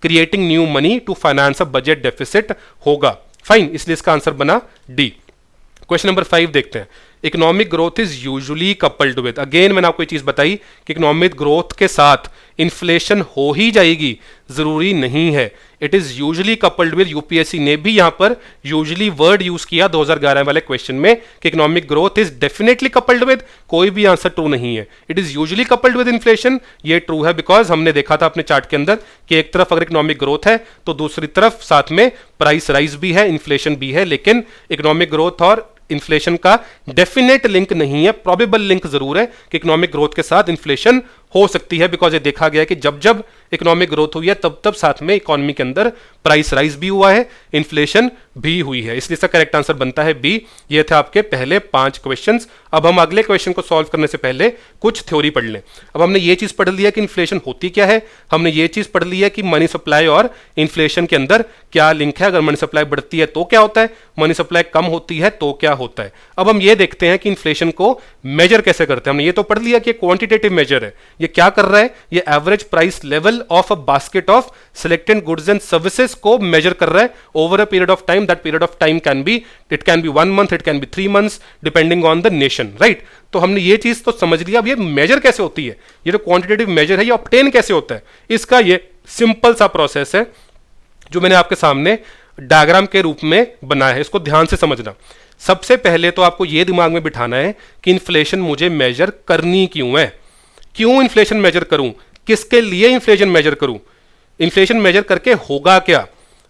creating new money to finance a budget deficit होगा। फाइन, इसलिए इसका आंसर बना डी। क्वेश्चन नंबर 5 देखते हैं। Economic growth is usually coupled with, again मैंने आपको ये चीज बताई कि इकोनॉमिक ग्रोथ के साथ इन्फ्लेशन हो ही जाएगी, जरूरी नहीं है। It is usually coupled with, UPSC ने भी यहां पर यूजुअली वर्ड यूज किया 2011 वाले क्वेश्चन में कि economic growth is definitely coupled with, कोई भी आंसर ट्रू नहीं है। It is usually coupled with inflation, ये ट्रू है, बिकॉज हमने देखा था अपने चार्ट के अंदर कि एक तरफ अगर इकोनॉमिक ग्रोथ है तो दूसरी तरफ साथ में प्राइस राइज भी है, इन्फ्लेशन भी है, लेकिन इकोनॉमिक ग्रोथ और इन्फ्लेशन का डेफिनेट लिंक नहीं है, प्रोबेबल लिंक जरूर है कि इकोनॉमिक ग्रोथ के साथ इन्फ्लेशन हो सकती है, बिकॉज ये देखा गया है कि जब जब इकोनॉमिक ग्रोथ हुई है तब तब साथ में इकोनॉमी के अंदर प्राइस राइज भी हुआ है, इन्फ्लेशन भी हुई है, इसलिए इसका करेक्ट आंसर बनता है बी। ये थे आपके पहले 5 क्वेश्चंस। अब हम अगले क्वेश्चन को सॉल्व करने से पहले कुछ थ्योरी पढ़ लें। अब हमने ये चीज पढ़ लिया कि इन्फ्लेशन होती क्या है, हमने ये चीज पढ़ लिया कि मनी सप्लाई और इन्फ्लेशन के अंदर क्या लिंक है, अगर मनी सप्लाई बढ़ती है तो क्या होता है, मनी सप्लाई कम होती है तो क्या होता है। अब हम ये देखते हैं कि इन्फ्लेशन को मेजर कैसे करते हैं। हमने ये तो पढ़ लिया कि क्वांटिटेटिव मेजर है, ये क्या कर रहा है, ये average price level of a basket of selected goods and services को मेजर कर रहा है over a period of time. That period of time can be 1 month, it can be 3 months, depending on the nation. Right, तो हमने ये चीज तो समझ लिया. अब ये मेजर कैसे होती है, ये जो क्वांटिटेटिव मेजर है ये ऑब्टेन कैसे होता है, इसका ये सिंपल सा प्रोसेस है जो मैंने आपके सामने डायग्राम के रूप में बनाया है. इसको ध्यान से समझना. सबसे पहले तो आपको यह दिमाग में बिठाना है कि इन्फ्लेशन मुझे मेजर करनी क्यों है, क्यों इन्फ्लेशन मेजर करूं, किसके लिए इन्फ्लेशन मेजर करूं, इन्फ्लेशन मेजर करके होगा क्या.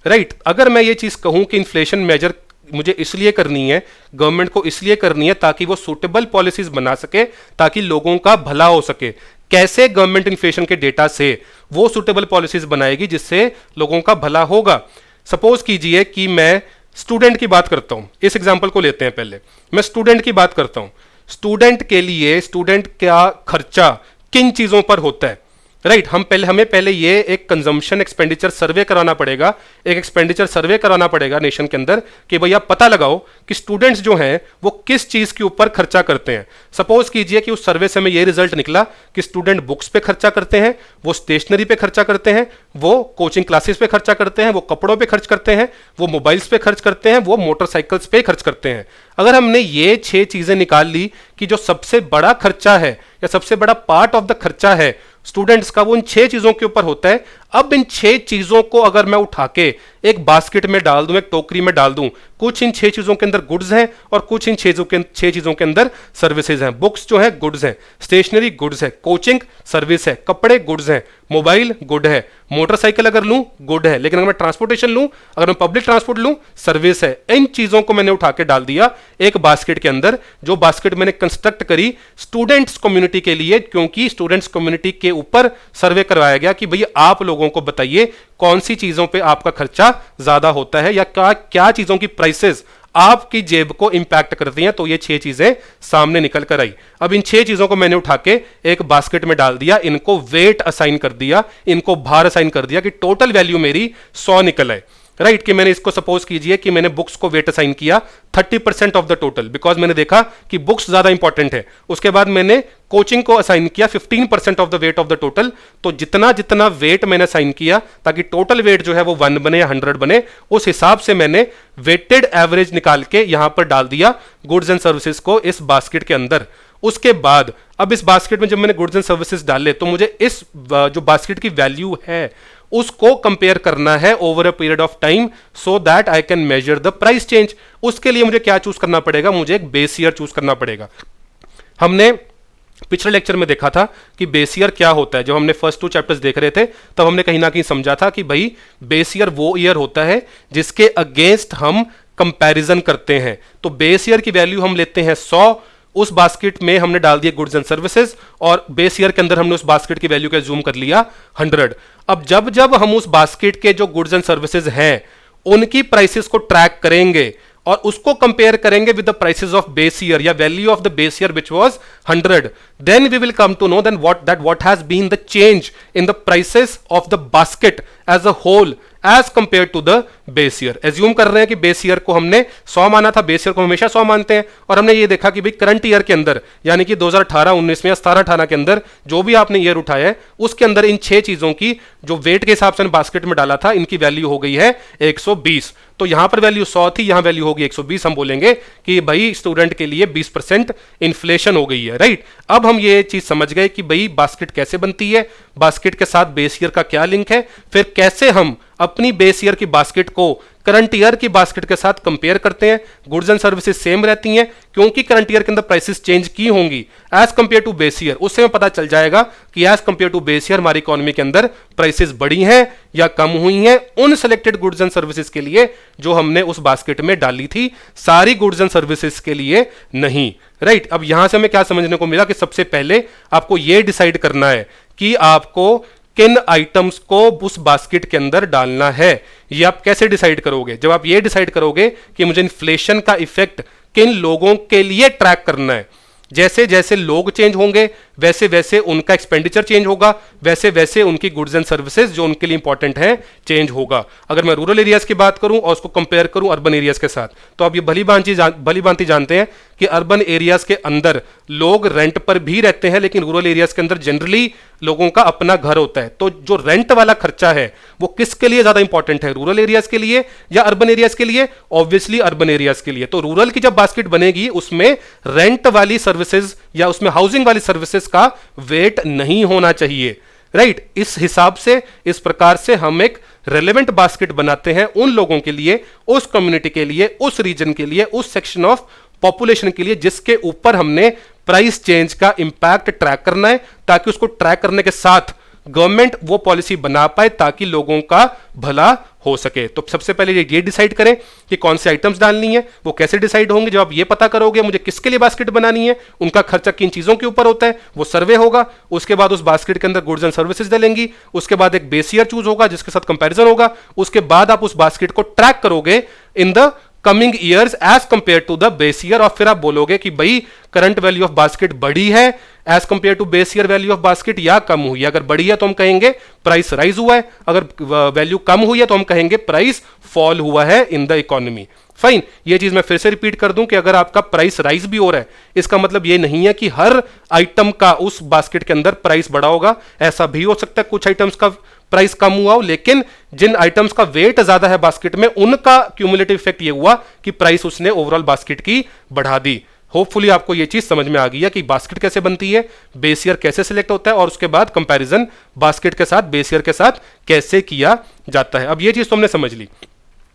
राइट, अगर मैं ये चीज कहूं कि इन्फ्लेशन मेजर मुझे इसलिए करनी है, गवर्नमेंट को इसलिए करनी है ताकि वो सुटेबल पॉलिसीज बना सके, ताकि लोगों का भला हो सके. कैसे गवर्नमेंट इन्फ्लेशन के डेटा से वो सुटेबल पॉलिसीज बनाएगी जिससे लोगों का भला होगा. सपोज कीजिए कि मैं स्टूडेंट की बात करता हूं. इस एग्जांपल को लेते हैं. पहले मैं स्टूडेंट की बात करता हूं. स्टूडेंट के लिए स्टूडेंट का खर्चा किन चीजों पर होता है. राइट, हमें पहले ये एक कंजम्पशन एक्सपेंडिचर सर्वे कराना पड़ेगा, एक एक्सपेंडिचर सर्वे कराना पड़ेगा नेशन के अंदर कि भैया पता लगाओ कि स्टूडेंट्स जो हैं वो किस चीज के ऊपर खर्चा करते हैं. सपोज कीजिए कि उस सर्वे से हमें ये रिजल्ट निकला कि स्टूडेंट बुक्स पे खर्चा करते हैं, वो स्टेशनरी पे खर्चा करते हैं, वो कोचिंग क्लासेस पे खर्चा करते हैं, वो कपड़ों पे खर्च करते हैं, वो मोबाइल्स पे खर्च करते हैं, वो मोटरसाइकिल्स पे खर्च करते हैं. अगर हमने ये 6 चीजें निकाल ली कि जो सबसे बड़ा खर्चा है या सबसे बड़ा पार्ट ऑफ द खर्चा है स्टूडेंट्स का वो इन 6 चीजों के ऊपर होता है. अब इन 6 चीजों को अगर मैं उठा के एक बास्केट में डाल दूं, एक टोकरी में डाल दूं, कुछ इन 6 चीजों के अंदर गुड्स हैं और कुछ इन 6 चीजों के अंदर सर्विसेज हैं. बुक्स जो है गुड्स हैं, स्टेशनरी गुड्स है, कोचिंग सर्विस है, कपड़े गुड्स हैं, मोबाइल गुड है, मोटरसाइकिल अगर लूं गुड है, लेकिन अगर मैं ट्रांसपोर्टेशन लूं, अगर मैं पब्लिक ट्रांसपोर्ट लूं सर्विस है. इन चीजों को मैंने उठा के डाल दिया एक बास्केट के अंदर, जो बास्केट मैंने कंस्ट्रक्ट करी स्टूडेंट्स कम्युनिटी के लिए, क्योंकि स्टूडेंट्स कम्युनिटी के ऊपर सर्वे करवाया गया कि भैया आप लोगों को बताइए कौन सी चीजों पे आपका खर्चा ज्यादा होता है या क्या चीजों की प्राइसेस आपकी जेब को इंपैक्ट करती हैं. तो ये 6 चीजें सामने निकल कर आई. अब इन 6 चीजों को मैंने उठा के एक बास्केट में डाल दिया, इनको वेट असाइन कर दिया, इनको भार असाइन कर दिया कि टोटल वैल्यू मेरी 100 निकल आए. राइट, कि मैंने इसको सपोज कीजिए कि मैंने बुक्स को वेट असाइन किया 30% ऑफ द टोटल, बिकॉज मैंने देखा कि बुक्स ज्यादा इंपॉर्टेंट है. उसके बाद मैंने कोचिंग को असाइन किया 15% of the weight of the total. तो जितना जितना वेट मैंने असाइन किया ताकि टोटल वेट जो है वो 1 बने या 100 बने, उस हिसाब से मैंने वेटेड एवरेज निकाल के यहां पर डाल दिया गुड्स एंड सर्विसेज को इस बास्केट के अंदर. उसके बाद अब इस बास्केट में जब मैंने गुड्स एंड सर्विसेज डाले तो मुझे इस जो बास्केट की वैल्यू है उसको कंपेयर करना है over a period of time, so that I can measure the price change. उसके लिए मुझे क्या चूज करना पड़ेगा, मुझे एक बेस ईयर चूज करना पड़ेगा. हमने पिछले लेक्चर में देखा था कि बेस ईयर क्या होता है. जब हमने फर्स्ट 2 चैप्टर्स देख रहे थे तब हमने कहीं ना कहीं समझा था कि भाई बेस ईयर वो ईयर होता है जिसके अगेंस्ट हम कंपैरिजन करते हैं. तो बेस ईयर की वैल्यू हम लेते हैं 100, उस बास्केट में हमने डाल दिए गुड्स एंड सर्विसेज और बेस ईयर के अंदर हमने उस बास्केट की वैल्यू का जूम कर लिया 100. अब जब जब हम उस बास्केट के जो गुड्स एंड सर्विसेज हैं उनकी प्राइसेस को ट्रैक करेंगे और उसको कंपेयर करेंगे with the prices of base year या value of the base year which was 100, then we will come to know then what has been the change in the prices of the basket as a whole as compared to the base year. Assume कर रहे हैं कि base year को हमने 100 माना था, base year को हमेशा 100 मानते हैं, और हमने ये देखा कि भाई करंट ईयर के अंदर यानी कि 2018-19 में या 17-18 के अंदर जो भी आपने ईयर उठाया है उसके अंदर इन 6 चीजों की जो वेट के हिसाब से बास्केट में डाला था इनकी वैल्यू हो गई है 120. तो यहां पर वैल्यू 100 थी, यहां वैल्यू होगी 120. हम बोलेंगे कि भाई स्टूडेंट के लिए 20% इन्फ्लेशन हो गई है. राइट, अब हम ये चीज समझ गए कि भाई बास्केट कैसे बनती है, बास्केट के साथ बेस ईयर का क्या लिंक है, फिर कैसे हम अपनी बेस ईयर की बास्केट को करंट ईयर की बास्केट के साथ कंपेयर करते हैं. गुड्स एंड सर्विसेज सेम रहती हैं क्योंकि करंट ईयर के अंदर प्राइसेस चेंज की होंगी as compared to base year. उससे हमें पता चल जाएगा कि as compared to base year हमारी इकोनॉमी के अंदर प्राइसेस बढ़ी हैं या कम हुई हैं उन सेलेक्टेड गुड्स एंड सर्विसेज के लिए जो हमने उस बास्केट में डाली थी, सारी गुड्स एंड सर्विसेज के लिए नहीं. राइट, अब यहां से हमें क्या समझने को मिला कि सबसे पहले आपको यह डिसाइड करना है कि आपको किन आइटम्स को उस बास्केट के अंदर डालना है. ये आप कैसे डिसाइड करोगे, जब आप ये डिसाइड करोगे कि मुझे इन्फ्लेशन का इफेक्ट किन लोगों के लिए ट्रैक करना है. जैसे जैसे लोग चेंज होंगे वैसे वैसे उनका एक्सपेंडिचर चेंज होगा, वैसे वैसे उनकी गुड्स एंड सर्विसेज जो उनके लिए इंपॉर्टेंट है चेंज होगा. अगर मैं रूरल एरियाज की बात करूं और उसको कंपेयर करूं अर्बन एरियाज के साथ, तो आप ये भली भांति जानते हैं कि अर्बन एरियाज के अंदर लोग रेंट पर भी रहते हैं, लेकिन रूरल एरियाज के अंदर जनरली लोगों का अपना घर होता है। तो जो रेंट वाला खर्चा है वो किसके लिए ज्यादा इंपॉर्टेंट है, रूरल एरियाज के लिए या अर्बन एरियाज के लिए? ऑब्वियसली अर्बन एरियाज के लिए। तो रूरल की जब बास्केट बनेगी उसमें रेंट वाली सर्विसेज या उसमें हाउसिंग वाली सर्विसेज का वेट नहीं होना चाहिए, राइट। इस हिसाब से, इस प्रकार से हम एक रेलेवेंट बास्केट बनाते हैं उन लोगों के लिए, उस कम्युनिटी के लिए, उस रीजन के लिए, उस सेक्शन ऑफ पॉपुलेशन के लिए जिसके ऊपर हमने प्राइस चेंज का इंपैक्ट ट्रैक करना है, ताकि उसको ट्रैक करने के साथ गवर्नमेंट वो पॉलिसी बना पाए ताकि लोगों का भला हो सके। तो सबसे पहले ये डिसाइड करें कि कौन से आइटम्स डालनी है। वो कैसे डिसाइड होंगे? जब आप ये पता करोगे मुझे किसके लिए बास्केट बनानी है, उनका खर्चा किन चीजों के ऊपर होता है, वो सर्वे होगा। उसके बाद उस बास्केट के अंदर गुड्स एंड सर्विसेज डालेंगी। उसके बाद एक बेस ईयर चूज होगा जिसके साथ कंपैरिजन होगा। उसके बाद आप उस बास्केट को ट्रैक करोगे in the coming years as compared to the base year, और फिर आप बोलोगे कि भाई करंट वैल्यू ऑफ बास्केट बढ़ी है as compared to base year value of basket या कम हुई है। अगर बढ़ी है तो हम कहेंगे प्राइस राइज हुआ है, अगर वैल्यू कम हुई है तो हम कहेंगे प्राइस फॉल हुआ है इन द इकोनॉमी। फाइन, ये चीज मैं फिर से रिपीट कर दूं कि अगर आपका प्राइस राइज भी हो रहा है, इसका मतलब ये नहीं है कि हर आइटम का उस बास्केट के अंदर प्राइस बढ़ा होगा। ऐसा भी हो सकता है कुछ आइटम्स का प्राइस कम हुआ हो, लेकिन जिन आइटम्स का वेट ज्यादा है बास्केट में उनका क्यूमुलेटिव इफेक्ट ये हुआ कि प्राइस उसने ओवरऑल बास्केट की बढ़ा दी। होपफुली आपको ये चीज समझ में आ गई है कि बास्केट कैसे बनती है, बेस ईयर कैसे सिलेक्ट होता है, और उसके बाद कंपैरिजन बास्केट के साथ बेस ईयर के साथ कैसे किया जाता है। अब ये चीज तो हमने समझ ली।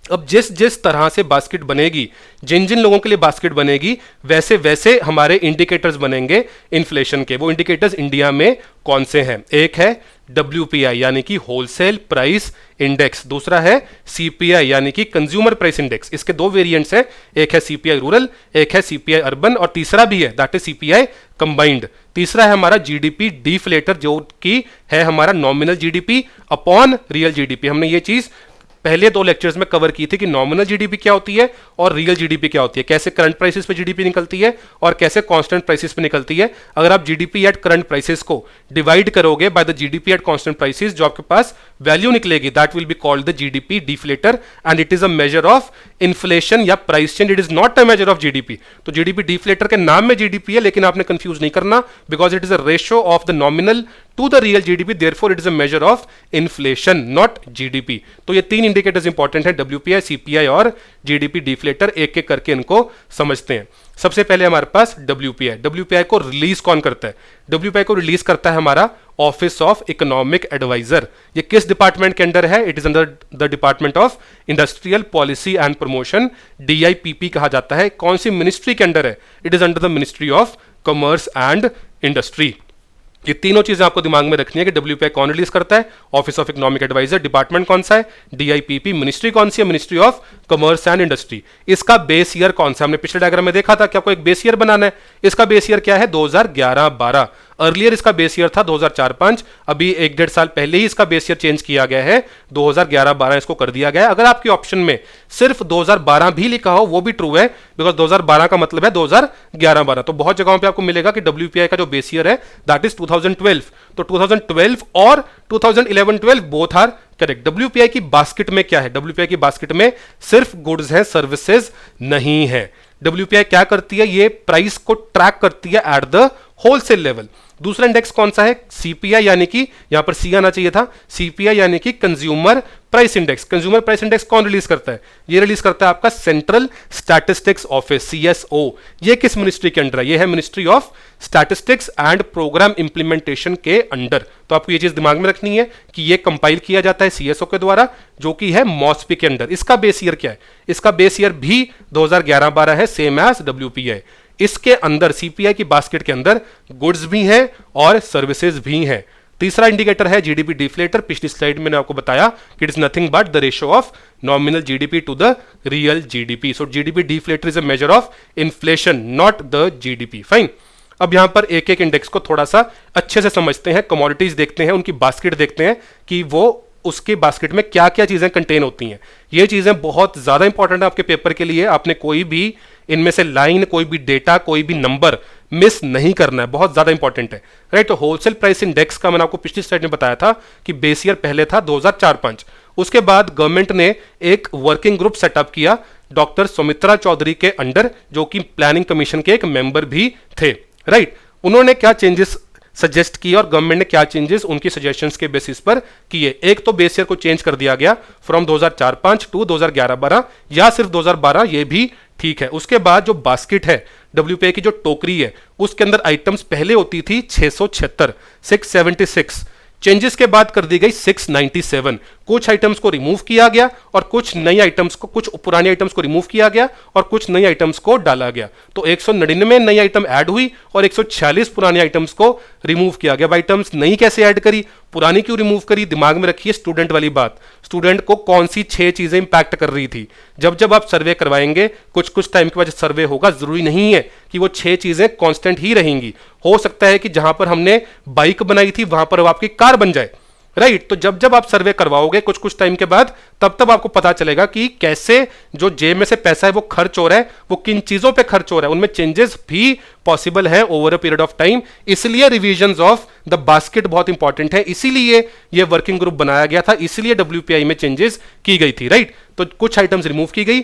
अब जिस जिस तरह से बास्केट बनेगी, जिन जिन लोगों के लिए बास्केट बनेगी, वैसे वैसे हमारे इंडिकेटर्स बनेंगे इन्फ्लेशन के। वो इंडिकेटर्स इंडिया में कौन से हैं? एक है WPI यानी कि होलसेल प्राइस इंडेक्स, दूसरा है CPI यानी कि कंज्यूमर प्राइस इंडेक्स। इसके दो वेरिएंट्स हैं, एक है CPI रूरल, एक है CPI अर्बन, और तीसरा भी है दैट इज CPI कंबाइंड। तीसरा है हमारा GDP डिफ्लेटर जो कि है हमारा nominal GDP upon real GDP। हमने ये चीज पहले दो लेक्चर्स में कवर की थी कि नॉमिनल जीडीपी क्या होती है और रियल जीडीपी क्या होती है, कैसे करंट प्राइसेस पे जीडीपी निकलती है और कैसे कांस्टेंट प्राइसेस पे निकलती है। अगर आप जीडीपी एट करंट प्राइसेस को डिवाइड करोगे by the GDP at constant prices, जो आपके पास वैल्यू निकलेगी that will be called the GDP deflator and it is a measure of inflation या price change, it is not a measure of GDP. तो GDP deflator के नाम में GDP है, लेकिन आपने कंफ्यूज नहीं करना because it is a ratio of the nominal to the real GDP, therefore it is a measure of inflation not GDP. तो ये तीन इंडिकेटर्स इंपॉर्टेंट है, डब्ल्यूपीआई, सीपीआई और जीडीपी डिफ्लेटर। एक एक करके इनको समझते हैं। सबसे पहले हमारे पास डब्ल्यूपीआई। डब्ल्यूपीआई को रिलीज कौन करता है? डब्ल्यूपीआई को रिलीज करता है हमारा ऑफिस ऑफ इकोनॉमिक एडवाइजर। ये किस डिपार्टमेंट के अंडर है? It is under the department of industrial policy and promotion, DIPP कहा जाता है। कौन सी मिनिस्ट्री के अंडर है? It is under the ministry of commerce and industry. ये तीनों चीजें आपको दिमाग में रखनी है कि डब्ल्यूपीआई कौन रिलीज करता है, office of economic advisor, department कौन सा है, डीआईपीपी, मिनिस्ट्री कौन सी है, ministry of commerce and industry. इसका बेस ईयर कौन सा? हमने पिछले डायग्राम में देखा था कि आपको एक बेस ईयर बनाना है। इसका बेस ईयर क्या है? 2011-12। अर्लियर इसका बेस ईयर था 2004-5, अभी 1-1.5 साल पहले ही इसका बेस ईयर चेंज किया गया है, 2011-12 इसको कर दिया गया है। अगर आपके ऑप्शन में सिर्फ 2012 भी लिखा हो वो भी ट्रू है, बिकॉज 2012 का मतलब है 2011-12। तो बहुत जगहों पे आपको मिलेगा कि डब्ल्यूपीआई का जो बेस ईयर है दैट इज 2012। तो 2012 और 2011-12 बोथ आर करेक्ट। डब्ल्यूपीआई की बास्केट में क्या है? डब्ल्यूपीआई की बास्केट में सिर्फ गुड्स हैं, सर्विसेज नहीं है। डब्ल्यूपीआई क्या करती है? ये प्राइस को ट्रैक करती है एट द होलसेल लेवल। दूसरा इंडेक्स कौन सा है? सीपीआई, यानी कि यहां पर सी आना चाहिए था, सीपीआई यानी कि consumer price index. Consumer price index कौन रिलीज करता है? ये रिलीज करता है आपका सेंट्रल स्टैटिस्टिक्स ऑफिस, सीएसओ। ये किस मिनिस्ट्री के अंडर है? ये है ministry of statistics and programme implementation के अंडर। तो आपको ये चीज दिमाग में रखनी है कि ये कंपाइल किया जाता है सीएसओ के द्वारा, जो कि है मॉस्पी के अंडर। इसका बेस ईयर क्या है? इसका बेस ईयर भी 2011-12 है, सेम एज डब्ल्यूपीआई। इसके अंदर सीपीआई की बास्केट के अंदर गुड्स भी हैं और सर्विसेज भी हैं। तीसरा इंडिकेटर है जीडीपी डिफ्लेटर। पिछली स्लाइड में मैंने आपको बताया कि it is nothing but the ratio of nominal GDP to the real GDP. So GDP deflator is a measure of inflation not the GDP. Fine. अब यहां पर एक एक इंडेक्स को थोड़ा सा अच्छे से समझते हैं, कमोडिटीज देखते हैं, उनकी बास्केट देखते हैं कि वो उसके बास्केट में क्या क्या चीजें कंटेन होती हैं। ये चीजें बहुत ज्यादा इंपॉर्टेंट है आपके पेपर के लिए। आपने कोई भी इनमें से लाइन, कोई भी डेटा, कोई भी नंबर मिस नहीं करना है, बहुत ज्यादा इंपॉर्टेंट है, राइट। तो होलसेल प्राइस इंडेक्स का मैंने आपको पिछली स्लाइड में बताया था कि बेस ईयर पहले था 2004-5। उसके बाद गवर्नमेंट ने एक वर्किंग ग्रुप सेटअप किया डॉक्टर सुमित्रा चौधरी के अंडर, जो कि प्लानिंग कमीशन के एक मेंबर भी थे, राइट। उन्होंने क्या चेंजेस सजेस्ट किए और गवर्नमेंट ने क्या चेंजेस उनकी सजेशंस के बेसिस पर किए? एक तो बेस ईयर को चेंज कर दिया गया फ्रॉम 2004-5 टू 2011-12 या सिर्फ 2012, ये भी ठीक है। उसके बाद जो बास्केट है WPI की, जो टोकरी है, उसके अंदर आइटम्स पहले होती थी 676, 676, चेंजेस के बाद कर दी गई 697। कुछ आइटम्स को रिमूव किया गया और कुछ नई आइटम्स को, कुछ पुरानी आइटम्स को रिमूव किया गया और कुछ नई आइटम्स को डाला गया। तो 199 नई आइटम ऐड हुई और 146 पुरानी आइटम्स को रिमूव किया गया। आइटम्स नई कैसे ऐड करी, पुरानी क्यों रिमूव करी? दिमाग में रखिए स्टूडेंट वाली बात, स्टूडेंट को कौन सी 6 चीजें इंपैक्ट कर रही थी। जब जब आप सर्वे करवाएंगे, कुछ टाइम के बाद सर्वे होगा, जरूरी नहीं है कि वो 6 चीजें कांस्टेंट ही रहेंगी। हो सकता है कि जहां पर हमने बाइक बनाई थी वहां पर आपकी कार बन जाए, राइट। तो जब जब आप सर्वे करवाओगे कुछ टाइम के बाद, तब तब आपको पता चलेगा कि कैसे जो जेब में से पैसा है वो खर्च हो रहा है, वो किन चीजों पे खर्च हो रहा है, उनमें चेंजेस भी पॉसिबल है over a period of time. इसलिए रिविजन्स ऑफ द बास्केट बहुत इंपॉर्टेंट है, इसीलिए ये वर्किंग ग्रुप बनाया गया था, इसीलिए WPI में चेंजेस की गई थी, राइट। तो कुछ आइटम्स रिमूव की गई,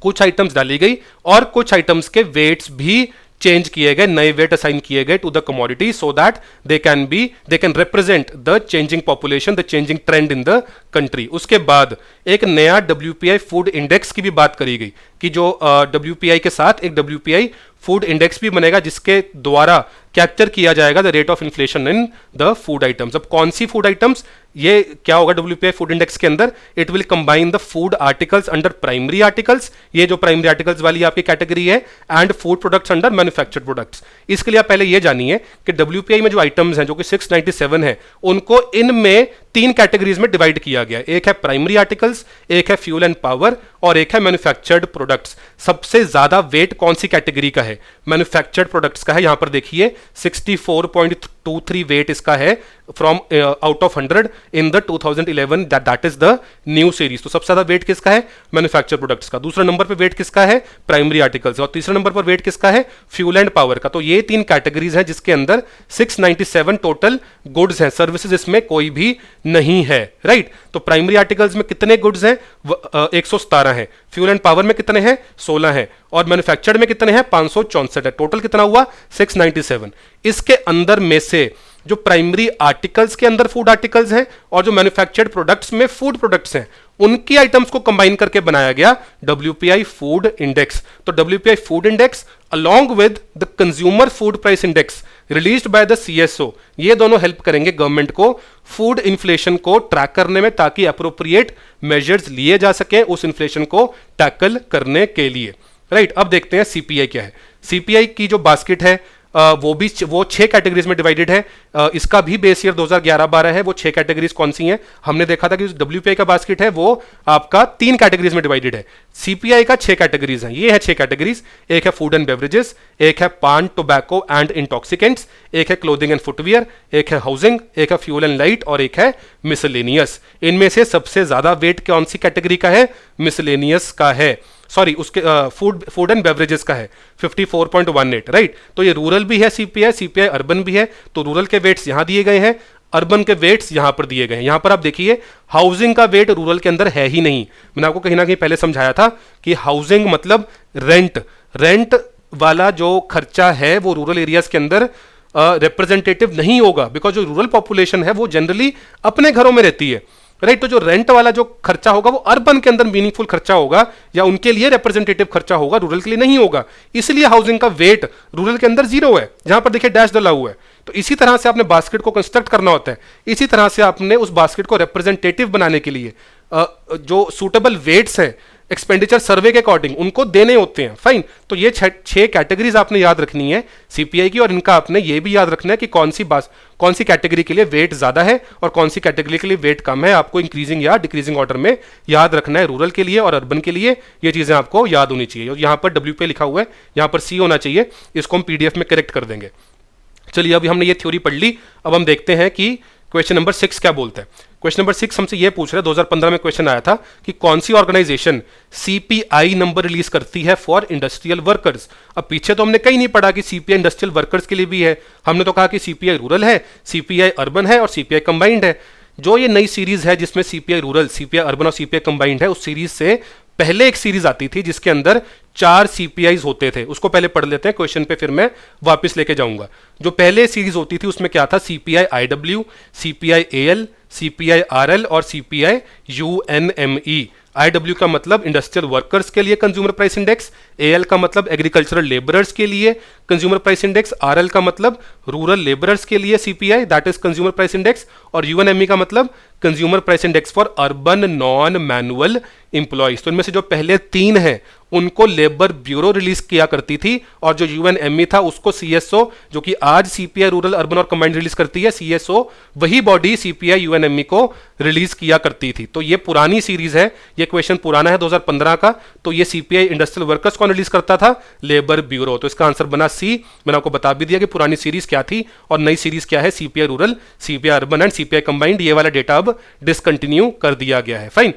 कुछ आइटम्स डाली गई और कुछ आइटम्स के वेट्स भी चेंज किए गए, नए वेट असाइन किए गए to the commodity, so that they can represent the changing population, the changing trend in the country. उसके बाद एक नया WPI फूड इंडेक्स की भी बात करी गई कि जो WPI के साथ एक WPI फूड इंडेक्स भी बनेगा, जिसके द्वारा कैप्चर किया जाएगा the rate of inflation in the food items. अब कौन सी फूड आइटम्स, ये क्या होगा WPI फूड इंडेक्स के अंदर? It will combine the food articles under primary articles, ये जो प्राइमरी आर्टिकल्स वाली आपकी कैटेगरी है, and food products under manufactured products. इसके लिए आप पहले ये जानिए कि WPI में जो आइटम्स हैं, जो कि 697 है, उनको इनमें 3 कैटेगरीज में डिवाइड किया गया। एक है प्राइमरी आर्टिकल्स, एक है फ्यूल एंड पावर और एक है मैन्युफैक्चर्ड प्रोडक्ट्स। सबसे ज्यादा वेट कौन सी कैटेगरी का है? मैन्युफैक्चर्ड प्रोडक्ट्स का है। यहां पर देखिए 64.23 वेट इसका है from out of 100 in the 2011, that is the new series. तो सबसे ज्यादा वेट किसका है? मैन्युफैक्चर्ड प्रोडक्ट्स का। दूसरा नंबर पर वेट किसका है? Primary articles. और तीसरे नंबर पर वेट किसका है? फ्यूल एंड पावर का। तो ये 3 कैटेगरीज हैं जिसके अंदर 697 टोटल गुड्स हैं, सर्विसेज इसमें कोई भी नहीं है, राइट। तो प्राइमरी आर्टिकल्स में कितने गुड्स हैं? 117 हैं। फ्यूल एंड पावर में कितने हैं? 16 हैं। और मैन्युफैक्चर्ड में कितने हैं? 564 है। टोटल कितना हुआ? 697। इसके अंदर में से जो प्राइमरी आर्टिकल्स के अंदर फूड आर्टिकल्स हैं और जो मैन्युफैक्चर्ड प्रोडक्ट्स में फूड प्रोडक्ट्स हैं, उनकी आइटम्स को कंबाइन करके बनाया गया WPI फूड इंडेक्स। तो WPI food index along with the consumer food price index released by the CSO, ये दोनों हेल्प करेंगे गवर्नमेंट को फूड इन्फ्लेशन को ट्रैक करने में, ताकि अप्रोप्रिएट मेजर्स लिए जा सकें उस इन्फ्लेशन को टैकल करने के लिए, राइट। अब देखते हैं CPI क्या है। CPI की जो बास्केट है वो 6 कैटेगरीज में डिवाइडेड है। इसका भी बेस ईयर 2011-12 है। वो 6 कैटेगरीज कौन सी हैं? हमने देखा था कि WPI का बास्केट है वो आपका 3 कैटेगरीज में डिवाइडेड है। CPI का 6 कैटेगरीज हैं। ये है 6 कैटेगरीज। एक है फूड एंड बेवरेजेस, एक है पान, टोबैको एंड इंटॉक्सिकेंट्स, एक है क्लोथिंग एंड फुटवियर, एक है हाउसिंग, एक है फ्यूल एंड लाइट और एक है मिसलेनियस। इनमें से सबसे ज्यादा वेट कौन सी कैटेगरी का है? मिसलेनियस का है, सॉरी उसके फूड एंड बेवरेजेस का है 54.18, राइट। तो ये रूरल भी है CPI अर्बन भी है। तो रूरल के वेट्स यहां दिए गए हैं, अर्बन के वेट्स यहां पर दिए गए हैं। यहां पर आप देखिए हाउसिंग का वेट रूरल के अंदर है ही नहीं। मैंने आपको कहीं ना कहीं पहले समझाया था कि हाउसिंग मतलब रेंट वाला जो खर्चा है वो रूरल एरियाज के अंदर रिप्रेजेंटेटिव नहीं होगा, बिकॉज जो रूरल पॉपुलेशन है वो जनरली अपने घरों में रहती है, राइट। तो जो रेंट वाला जो खर्चा होगा वो अर्बन के अंदर मीनिंगफुल खर्चा होगा या उनके लिए रिप्रेजेंटेटिव खर्चा होगा, रूरल के लिए नहीं होगा। इसलिए हाउसिंग का वेट रूरल के अंदर 0 है, जहां पर देखिए डैश डला हुआ है। तो इसी तरह से आपने बास्केट को कंस्ट्रक्ट करना होता है। इसी तरह से आपने उस बास्केट को रिप्रेजेंटेटिव बनाने के लिए जो सूटेबल वेट्स हैं एक्सपेंडिचर सर्वे के अकॉर्डिंग उनको देने होते हैं, फाइन। तो ये 6 कैटेगरीज आपने याद रखनी है CPI की, और इनका आपने ये भी याद रखना है कि कौन सी कैटेगरी के लिए वेट ज्यादा है और कौन सी कैटेगरी के लिए वेट कम है। आपको इंक्रीजिंग या डिक्रीजिंग ऑर्डर में याद रखना है, रूरल के लिए और अर्बन के लिए ये चीजें आपको याद होनी चाहिए। और यहाँ पर WPI लिखा हुआ है, यहाँ पर C होना चाहिए, इसको हम PDF में करेक्ट कर देंगे। चलिए अभी हमने ये थ्योरी पढ़ ली, अब हम देखते हैं कि क्वेश्चन नंबर 6 क्या बोलता है। क्वेश्चन नंबर 6 हमसे ये पूछ रहा है, 2015 में क्वेश्चन आया था कि कौन सी ऑर्गेनाइजेशन CPI नंबर रिलीज करती है फॉर इंडस्ट्रियल वर्कर्स। अब पीछे तो हमने कहीं नहीं पढ़ा कि CPI इंडस्ट्रियल वर्कर्स के लिए भी है, हमने तो कहा कि CPI रूरल है, CPI अर्बन है और CPI कंबाइंड है। जो ये नई सीरीज है जिसमें CPI रूरल, CPI अर्बन और CPI कंबाइंड है, उस सीरीज से पहले एक सीरीज आती थी जिसके अंदर 4 सीपीआईज होते थे, उसको पहले पढ़ लेते हैं क्वेश्चन पे, फिर मैं वापस लेके जाऊंगा। जो पहले सीरीज होती थी उसमें क्या था, CPI IW, CPI AL, CPI RL और सीपीआई यूएनएमई। आईडब्ल्यू का मतलब इंडस्ट्रियल वर्कर्स के लिए कंज्यूमर प्राइस इंडेक्स, एएल का मतलब एग्रीकल्चरल लेबरर्स के लिए कंज्यूमर प्राइस इंडेक्स, आरएल का मतलब रूरल लेबरर्स के लिए CPI that is consumer price index, और यूएनएमई का मतलब consumer price index for urban non manual employees. तो इनमें से जो पहले 3 हैं उनको लेबर ब्यूरो रिलीज किया करती थी, और जो यूएनएमई था उसको सीएसओ, जो कि आज सीपीआई रूरल अर्बन और कंबाइंड रिलीज करती है, सीएसओ वही बॉडी सीपीआई यूएनएमई को रिलीज किया करती थी। तो ये पुरानी सीरीज है, ये क्वेश्चन पुराना है 2015 का। तो ये सीपीआई इंडस्ट्रियल वर्कर्स कौन रिलीज करता था, लेबर ब्यूरो। तो इसका आंसर बना सी। मैंने आपको बता भी दिया कि पुरानी सीरीज क्या थी और नई सीरीज क्या है, CPI rural, CPI urban and CPI combined. ये वाला डेटा अब डिसकंटिन्यू कर दिया गया है। फाइन,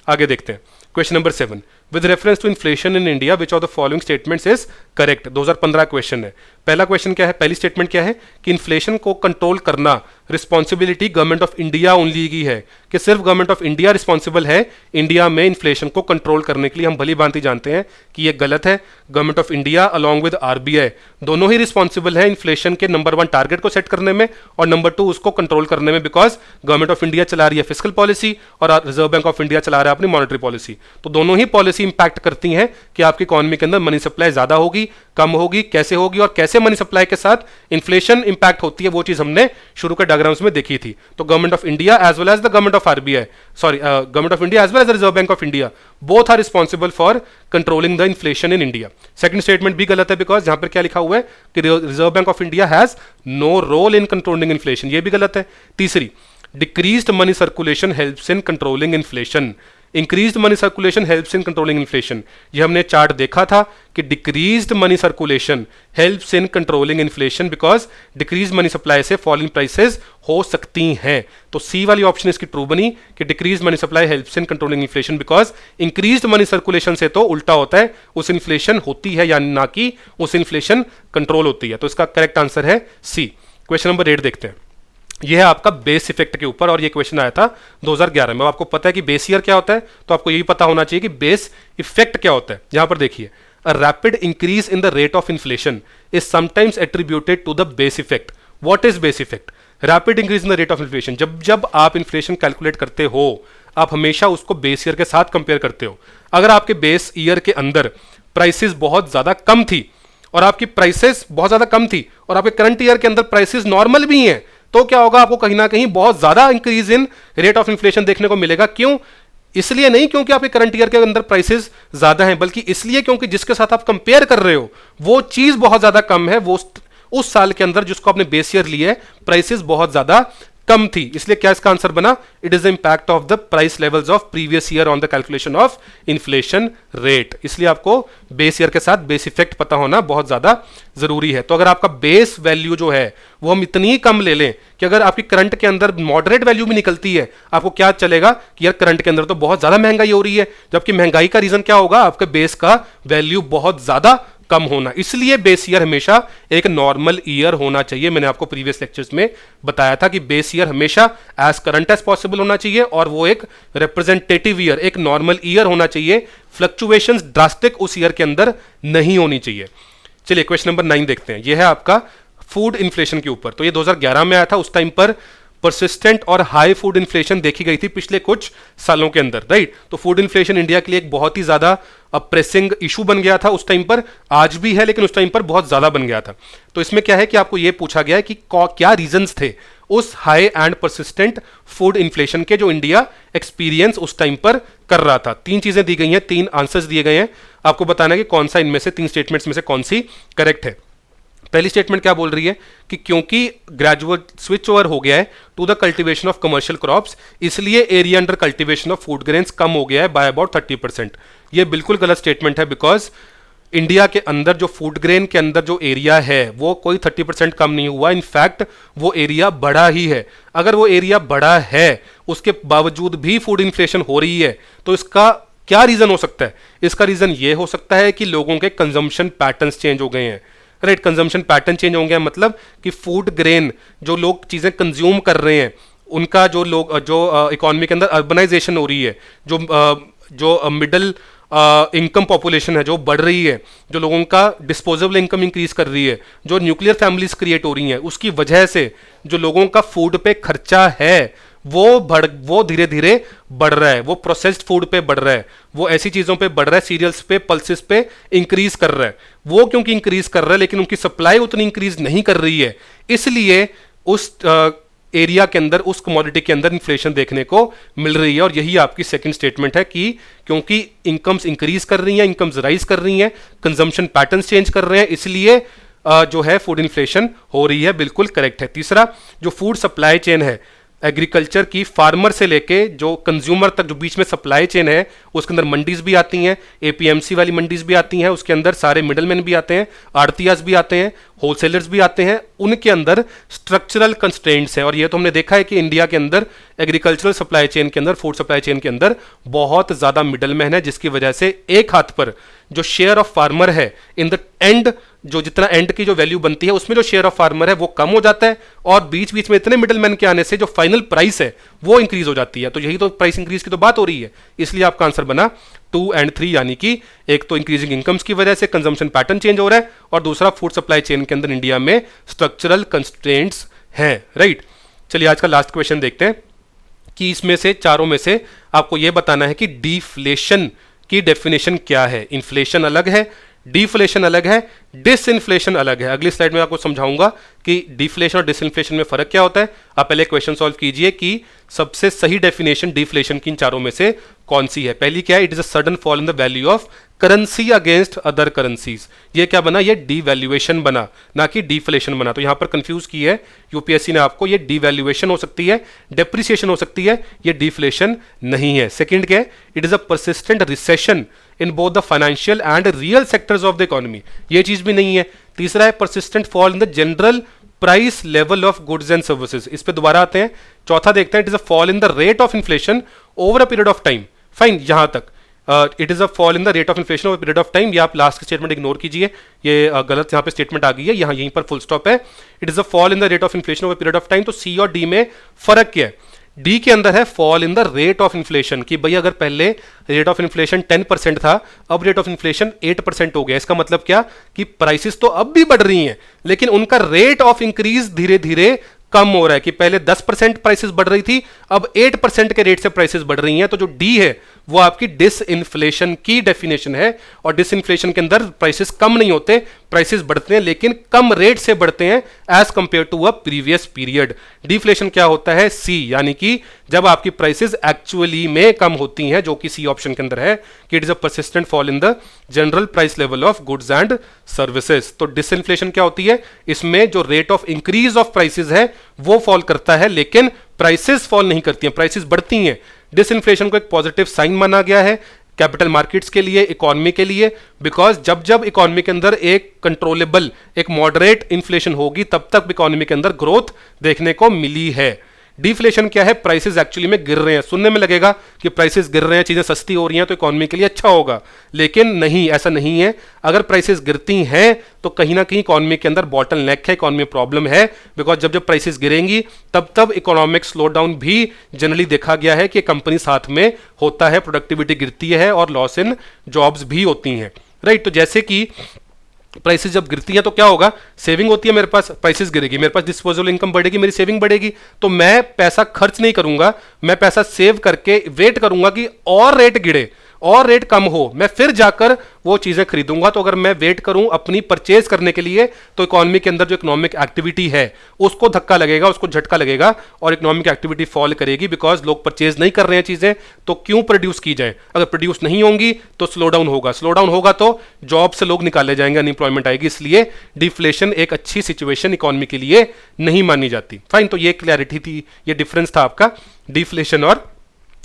आगे देखते हैं question number 7। With reference to inflation in India which of the following statements is correct. 2015 question है। पहला क्वेश्चन क्या है, पहली स्टेटमेंट क्या है कि इन्फ्लेशन को कंट्रोल करना responsibility government of India only की है, कि सिर्फ गवर्नमेंट ऑफ इंडिया रिस्पॉन्सिबल है इंडिया में इन्फ्लेशन को कंट्रोल करने के लिए। हम भली भांति जानते हैं कि यह गलत है। Government of India along with RBI दोनों ही रिस्पॉन्सिबल है इन्फ्लेशन के नंबर 1 टारगेट को सेट करने में और नंबर 2 उसको कंट्रोल करने में, बिकॉज गवर्नमेंट ऑफ इंडिया चला रही है फिस्कल पॉलिसी और रिजर्व बैंक ऑफ इंडिया चला रहा है अपनी मॉनेटरी पॉलिसी। तो दोनों ही पॉलिसी इंपैक्ट करती हैं कि आपकी इकोनॉमी के अंदर मनी सप्लाई ज्यादा होगी, कम होगी, कैसे होगी, और कैसे मनी सप्लाई के साथ इन्फ्लेशन इंपैक्ट होती है, वो चीज हमने शुरू के डायग्राम्स में देखी थी। तो government of India as well as the government of RBI, government of India as well as the reserve bank of India, both are responsible for controlling the inflation in India. Second statement भी गलत है, because यहां पर क्या लिखा हुआ है कि reserve bank of India has no role in controlling inflation, ये भी गलत है। तीसरी, decreased money circulation helps in controlling inflation, increased money circulation helps in controlling inflation. ये हमने चार्ट देखा था कि decreased money circulation helps in controlling inflation, because decrease money supply से फॉलिंग प्राइसेस हो सकती हैं। तो सी वाली ऑप्शन इसकी ट्रू बनी कि decrease money supply helps in controlling inflation, because increased money circulation से तो उल्टा होता है, उस इन्फ्लेशन होती है, यानी ना कि उस इन्फ्लेशन कंट्रोल होती है। तो इसका करेक्ट आंसर है सी। क्वेश्चन नंबर 8 देखते हैं। यह है आपका बेस इफेक्ट के ऊपर, और ये क्वेश्चन आया था 2011 में। आपको पता है कि बेस ईयर क्या होता है, तो आपको यही पता होना चाहिए कि बेस इफेक्ट क्या होता है। यहां पर देखिए, a rapid increase in the rate of inflation is sometimes attributed to the base effect. What is base effect? Rapid increase in the rate of inflation, जब आप इन्फ्लेशन कैलकुलेट करते हो आप हमेशा उसको बेस ईयर के साथ कंपेयर करते हो। अगर आपके बेस ईयर के अंदर प्राइसेस बहुत ज्यादा कम थी और आपकी प्राइसेस बहुत ज्यादा कम थी और आपके करंट ईयर के अंदर प्राइसेस नॉर्मल भी हैं, तो क्या होगा, आपको कहीं ना कहीं बहुत ज्यादा increase in rate of inflation देखने को मिलेगा। क्यों? इसलिए नहीं क्योंकि आपके करंट ईयर के अंदर प्राइसेस ज्यादा हैं, बल्कि इसलिए क्योंकि जिसके साथ आप कंपेयर कर रहे हो वो चीज बहुत ज्यादा कम है, वो उस साल के अंदर जिसको आपने बेस ईयर लिया है प्राइसेस बहुत ज्यादा कम थी। इसलिए क्या इसका आंसर बना, it is the impact of the price levels of previous year on the calculation of inflation rate. इसलिए आपको बेस ईयर के साथ बेस इफेक्ट पता होना बहुत ज्यादा जरूरी है। तो अगर आपका बेस वैल्यू जो है वो हम इतनी कम ले लें कि अगर आपकी करंट के अंदर मॉडरेट वैल्यू भी निकलती है, आपको क्या चलेगा कि यार करंट के अंदर तो बहुत ज्यादा महंगाई हो रही है, जबकि महंगाई का रीजन क्या होगा, आपके बेस का वैल्यू बहुत ज्यादा कम होना। इसलिए बेस ईयर हमेशा एक नॉर्मल ईयर होना चाहिए। मैंने आपको प्रीवियस लेक्चर्स में बताया था कि बेस ईयर हमेशा एज करंट एज पॉसिबल होना चाहिए और वो एक रिप्रेजेंटेटिव ईयर, एक नॉर्मल ईयर होना चाहिए। फ्लक्चुएशंस ड्रास्टिक उस ईयर के अंदर नहीं होनी चाहिए। चलिए क्वेश्चन नंबर 9 देखते हैं। यह है आपका फूड इन्फ्लेशन के ऊपर। तो ये 2011 में आया था। उस टाइम पर परसिस्टेंट और हाई फूड इन्फ्लेशन देखी गई थी पिछले कुछ सालों के अंदर, राइट। तो फूड इन्फ्लेशन इंडिया के लिए एक बहुत ही ज्यादा प्रेसिंग इशू बन गया था उस टाइम पर, आज भी है लेकिन उस टाइम पर बहुत ज्यादा बन गया था। तो इसमें क्या है कि आपको यह पूछा गया है कि क्या रीजंस थे उस high and persistent food inflation के जो इंडिया एक्सपीरियंस उस टाइम पर कर रहा था। 3 चीजें दी गई हैं, 3 आंसर्स दिए गए हैं, आपको बताना है कि कौन सा इनमें से 3 स्टेटमेंट्स में से कौन सी करेक्ट है। पहली स्टेटमेंट क्या बोल रही है कि क्योंकि ग्रेजुअल स्विच ओवर हो गया है to the cultivation of commercial crops, इसलिए area under cultivation of food grains कम हो गया है बाय अबाउट 30%। ये बिल्कुल गलत स्टेटमेंट है, बिकॉज इंडिया के अंदर जो फूड ग्रेन के अंदर जो एरिया है वो कोई 30% कम नहीं हुआ, इनफैक्ट वो एरिया बढ़ा ही है। अगर वो एरिया बढ़ा है उसके बावजूद भी फूड इन्फ्लेशन हो रही है, तो इसका क्या रीजन हो सकता है? इसका रीजन ये हो सकता है कि लोगों के कंजम्पशन पैटर्न्स चेंज हो गए हैं, राइट। कंजम्पशन पैटर्न चेंज होंगे मतलब कि फूड ग्रेन जो लोग चीजें कंज्यूम कर रहे हैं उनका जो इकोनॉमी के अंदर अर्बनाइजेशन हो रही है, जो मिडिल इनकम पॉपुलेशन है जो बढ़ रही है, जो लोगों का डिस्पोजेबल इनकम इंक्रीज कर रही है, जो न्यूक्लियर फैमिलीज क्रिएट हो रही हैं, उसकी वजह से जो लोगों का फूड पे खर्चा है वो धीरे धीरे बढ़ रहा है, वो प्रोसेस्ड फूड पे बढ़ रहा है, वो ऐसी चीजों पे बढ़ रहा है, सीरियल्स पे, पल्सेस पे इंक्रीज कर रहा है। वो क्योंकि इंक्रीज कर रहा है लेकिन उनकी सप्लाई उतनी इंक्रीज नहीं कर रही है, इसलिए उस एरिया के अंदर, उस कमोडिटी के अंदर इन्फ्लेशन देखने को मिल रही है। और यही आपकी सेकंड स्टेटमेंट है कि क्योंकि इनकम्स इंक्रीज कर रही हैं, इनकम्स राइज कर रही हैं, कंजम्पशन पैटर्न्स चेंज कर रहे हैं, इसलिए जो है फूड इन्फ्लेशन हो रही है। बिल्कुल करेक्ट है। तीसरा, जो फूड सप्लाई चेन है एग्रीकल्चर की, फार्मर से लेके जो कंज्यूमर तक जो बीच में सप्लाई चेन है, उसके अंदर मंडीज भी आती हैं, एपीएमसी वाली मंडीज भी आती हैं, उसके अंदर सारे मिडलमैन भी आते हैं, आड़तियाज भी आते हैं, होलसेलर्स भी आते हैं, उनके अंदर स्ट्रक्चरल कंस्ट्रेंट्स हैं। और ये तो हमने देखा है कि इंडिया के अंदर एग्रीकल्चरल सप्लाई चेन के अंदर, फूड सप्लाई चेन के अंदर बहुत ज़्यादा मिडलमैन है, जिसकी वजह से एक हाथ पर जो शेयर ऑफ फार्मर है इन द एंड, जो जितना एंड की जो वैल्यू बनती है उसमें जो शेयर ऑफ फार्मर है वो कम हो जाता है, और बीच बीच में इतने मिडलमैन के आने से जो फाइनल प्राइस है वो इंक्रीज हो जाती है। तो यही तो प्राइस इंक्रीज की तो बात हो रही है, इसलिए आपका आंसर बना 2 और 3, यानी कि एक तो इंक्रीजिंग इनकम्स की वजह से कंजम्पशन पैटर्न चेंज हो रहा है, और दूसरा फूड सप्लाई चेन के अंदर इंडिया में स्ट्रक्चरल कंस्ट्रेंट्स हैं। राइट, चलिए आज का लास्ट क्वेश्चन देखते हैं कि इसमें से चारों में से आपको यह बताना है कि डिफ्लेशन की डेफिनेशन क्या है। इन्फ्लेशन अलग है, डिफ्लेशन अलग है, डिसइन्फ्लेशन अलग है। अगली स्लाइड में आपको समझाऊंगा कि डिफ्लेशन और डिसइन्फ्लेशन में फर्क क्या होता है। आप पहले क्वेश्चन सॉल्व कीजिए कि सबसे सही डेफिनेशन डिफ्लेशन की इन चारों में से कौन सी है। पहली क्या है, it is a sudden fall in the value of currency against other currencies. ये क्या बना, ये डिवैल्यूएशन बना, ना कि डिफ्लेशन बना। तो यहां पर कंफ्यूज की है यूपीएससी ने आपको, ये डिवैल्यूएशन हो सकती है, डेप्रिसिएशन हो सकती है, ये डिफ्लेशन नहीं है। सेकंड क्या है, it is a persistent recession in both the financial and real sectors of the economy, ये चीज भी नहीं है। तीसरा है persistent fall in the general price level of goods and services, इस पे दोबारा आते हैं। चौथा देखते हैं, it is a fall in the rate of inflation over a period of time. Fine, यहां तक it is a fall in the rate of inflation over period of time. ये आप लास्ट स्टेटमेंट इग्नोर कीजिए, ये गलत यहाँ पे statement आ गई है, यहाँ यहीं पर फुल स्टॉप है। It is a fall in the rate of inflation over period of time. तो सी और डी में फर्क क्या है, डी के अंदर है fall in the rate of inflation, कि भाई अगर पहले रेट ऑफ इन्फ्लेशन 10% था, अब रेट ऑफ इन्फ्लेशन 8% हो गया। इसका मतलब क्या कि प्राइसेस तो अब भी बढ़ रही हैं, लेकिन उनका रेट ऑफ इंक्रीज धीरे धीरे कम हो रहा है, कि पहले 10% प्राइसेस बढ़ रही थी, अब 8% के रेट से प्राइसेस बढ़ रही हैं। तो जो डी है वो आपकी डिसइन्फ्लेशन की डेफिनेशन है, और डिसइन्फ्लेशन के अंदर प्राइसेस कम नहीं होते, प्राइसेस बढ़ते हैं लेकिन कम रेट से बढ़ते हैं as compared to a previous period. Deflation क्या होता है, सी, यानी कि जब आपकी प्राइसेस एक्चुअली में कम होती हैं, जो कि सी ऑप्शन के अंदर है कि it is a persistent fall in the general price level of goods and services. तो डिसइन्फ्लेशन क्या होती है, इसमें जो rate of increase of prices है वो फॉल करता है, लेकिन प्राइसेस फॉल नहीं करती हैं, प्राइसेस बढ़ती हैं। डिसइन्फ्लेशन को एक पॉजिटिव साइन माना गया है कैपिटल मार्केट्स के लिए, इकोनॉमी के लिए, बिकॉज जब जब इकोनॉमी के अंदर एक कंट्रोलेबल, एक मॉडरेट इन्फ्लेशन होगी, तब तक इकोनॉमी के अंदर ग्रोथ देखने को मिली है। डिफ्लेशन क्या है, प्राइसेस एक्चुअली में गिर रहे हैं। सुनने में लगेगा कि प्राइसेस गिर रहे हैं, चीजें सस्ती हो रही हैं, तो इकोनॉमी के लिए अच्छा होगा, लेकिन नहीं, ऐसा नहीं है। अगर प्राइसेस गिरती हैं तो कहीं ना कहीं इकोनॉमी के अंदर बॉटल नेक है, इकोनॉमी में प्रॉब्लम है, बिकॉज जब जब प्राइसेस गिरेंगी तब तब इकोनॉमिक स्लो डाउन भी जनरली देखा गया है कि कंपनी साथ में होता है, प्रोडक्टिविटी गिरती है और लॉस इन जॉब्स भी होती हैं। राइट, तो जैसे कि प्राइसेस जब गिरती है तो क्या होगा, सेविंग होती है मेरे पास, प्राइसेस गिरेगी, मेरे पास डिस्पोजेबल इनकम बढ़ेगी, मेरी सेविंग बढ़ेगी, तो मैं पैसा खर्च नहीं करूंगा, मैं पैसा सेव करके वेट करूंगा कि और रेट गिरे और रेट कम हो, मैं फिर जाकर वो चीजें खरीदूंगा। तो अगर मैं वेट करूं अपनी परचेज करने के लिए, तो इकोनॉमी के अंदर जो इकोनॉमिक एक्टिविटी है उसको धक्का लगेगा, उसको झटका लगेगा और इकोनॉमिक एक्टिविटी फॉल करेगी, बिकॉज लोग परचेज नहीं कर रहे हैं चीजें, तो क्यों प्रोड्यूस की जाए। अगर प्रोड्यूस नहीं होंगी तो स्लो डाउन होगा, स्लो डाउन होगा तो जॉब से लोग निकाले जाएंगे, अनएम्प्लॉयमेंट आएगी, इसलिए डिफ्लेशन एक अच्छी सिचुएशन इकोनॉमी के लिए नहीं मानी जाती। फाइन, तो ये क्लैरिटी थी, ये डिफरेंस था आपका डिफ्लेशन और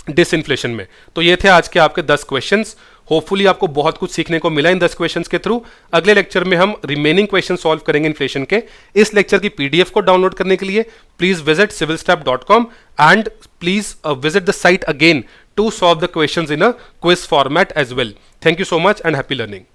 डिसइन्फ्लेशन में। तो ये थे आज के आपके 10 क्वेश्चंस। होपफुली आपको बहुत कुछ सीखने को मिला इन 10 क्वेश्चंस के थ्रू। अगले लेक्चर में हम रिमेनिंग क्वेश्चन सॉल्व करेंगे इन्फ्लेशन के। इस लेक्चर की पीडीएफ को डाउनलोड करने के लिए please visit civilstep.com and please visit the site again to solve the questions in a quiz format as well. Thank you so much and happy learning.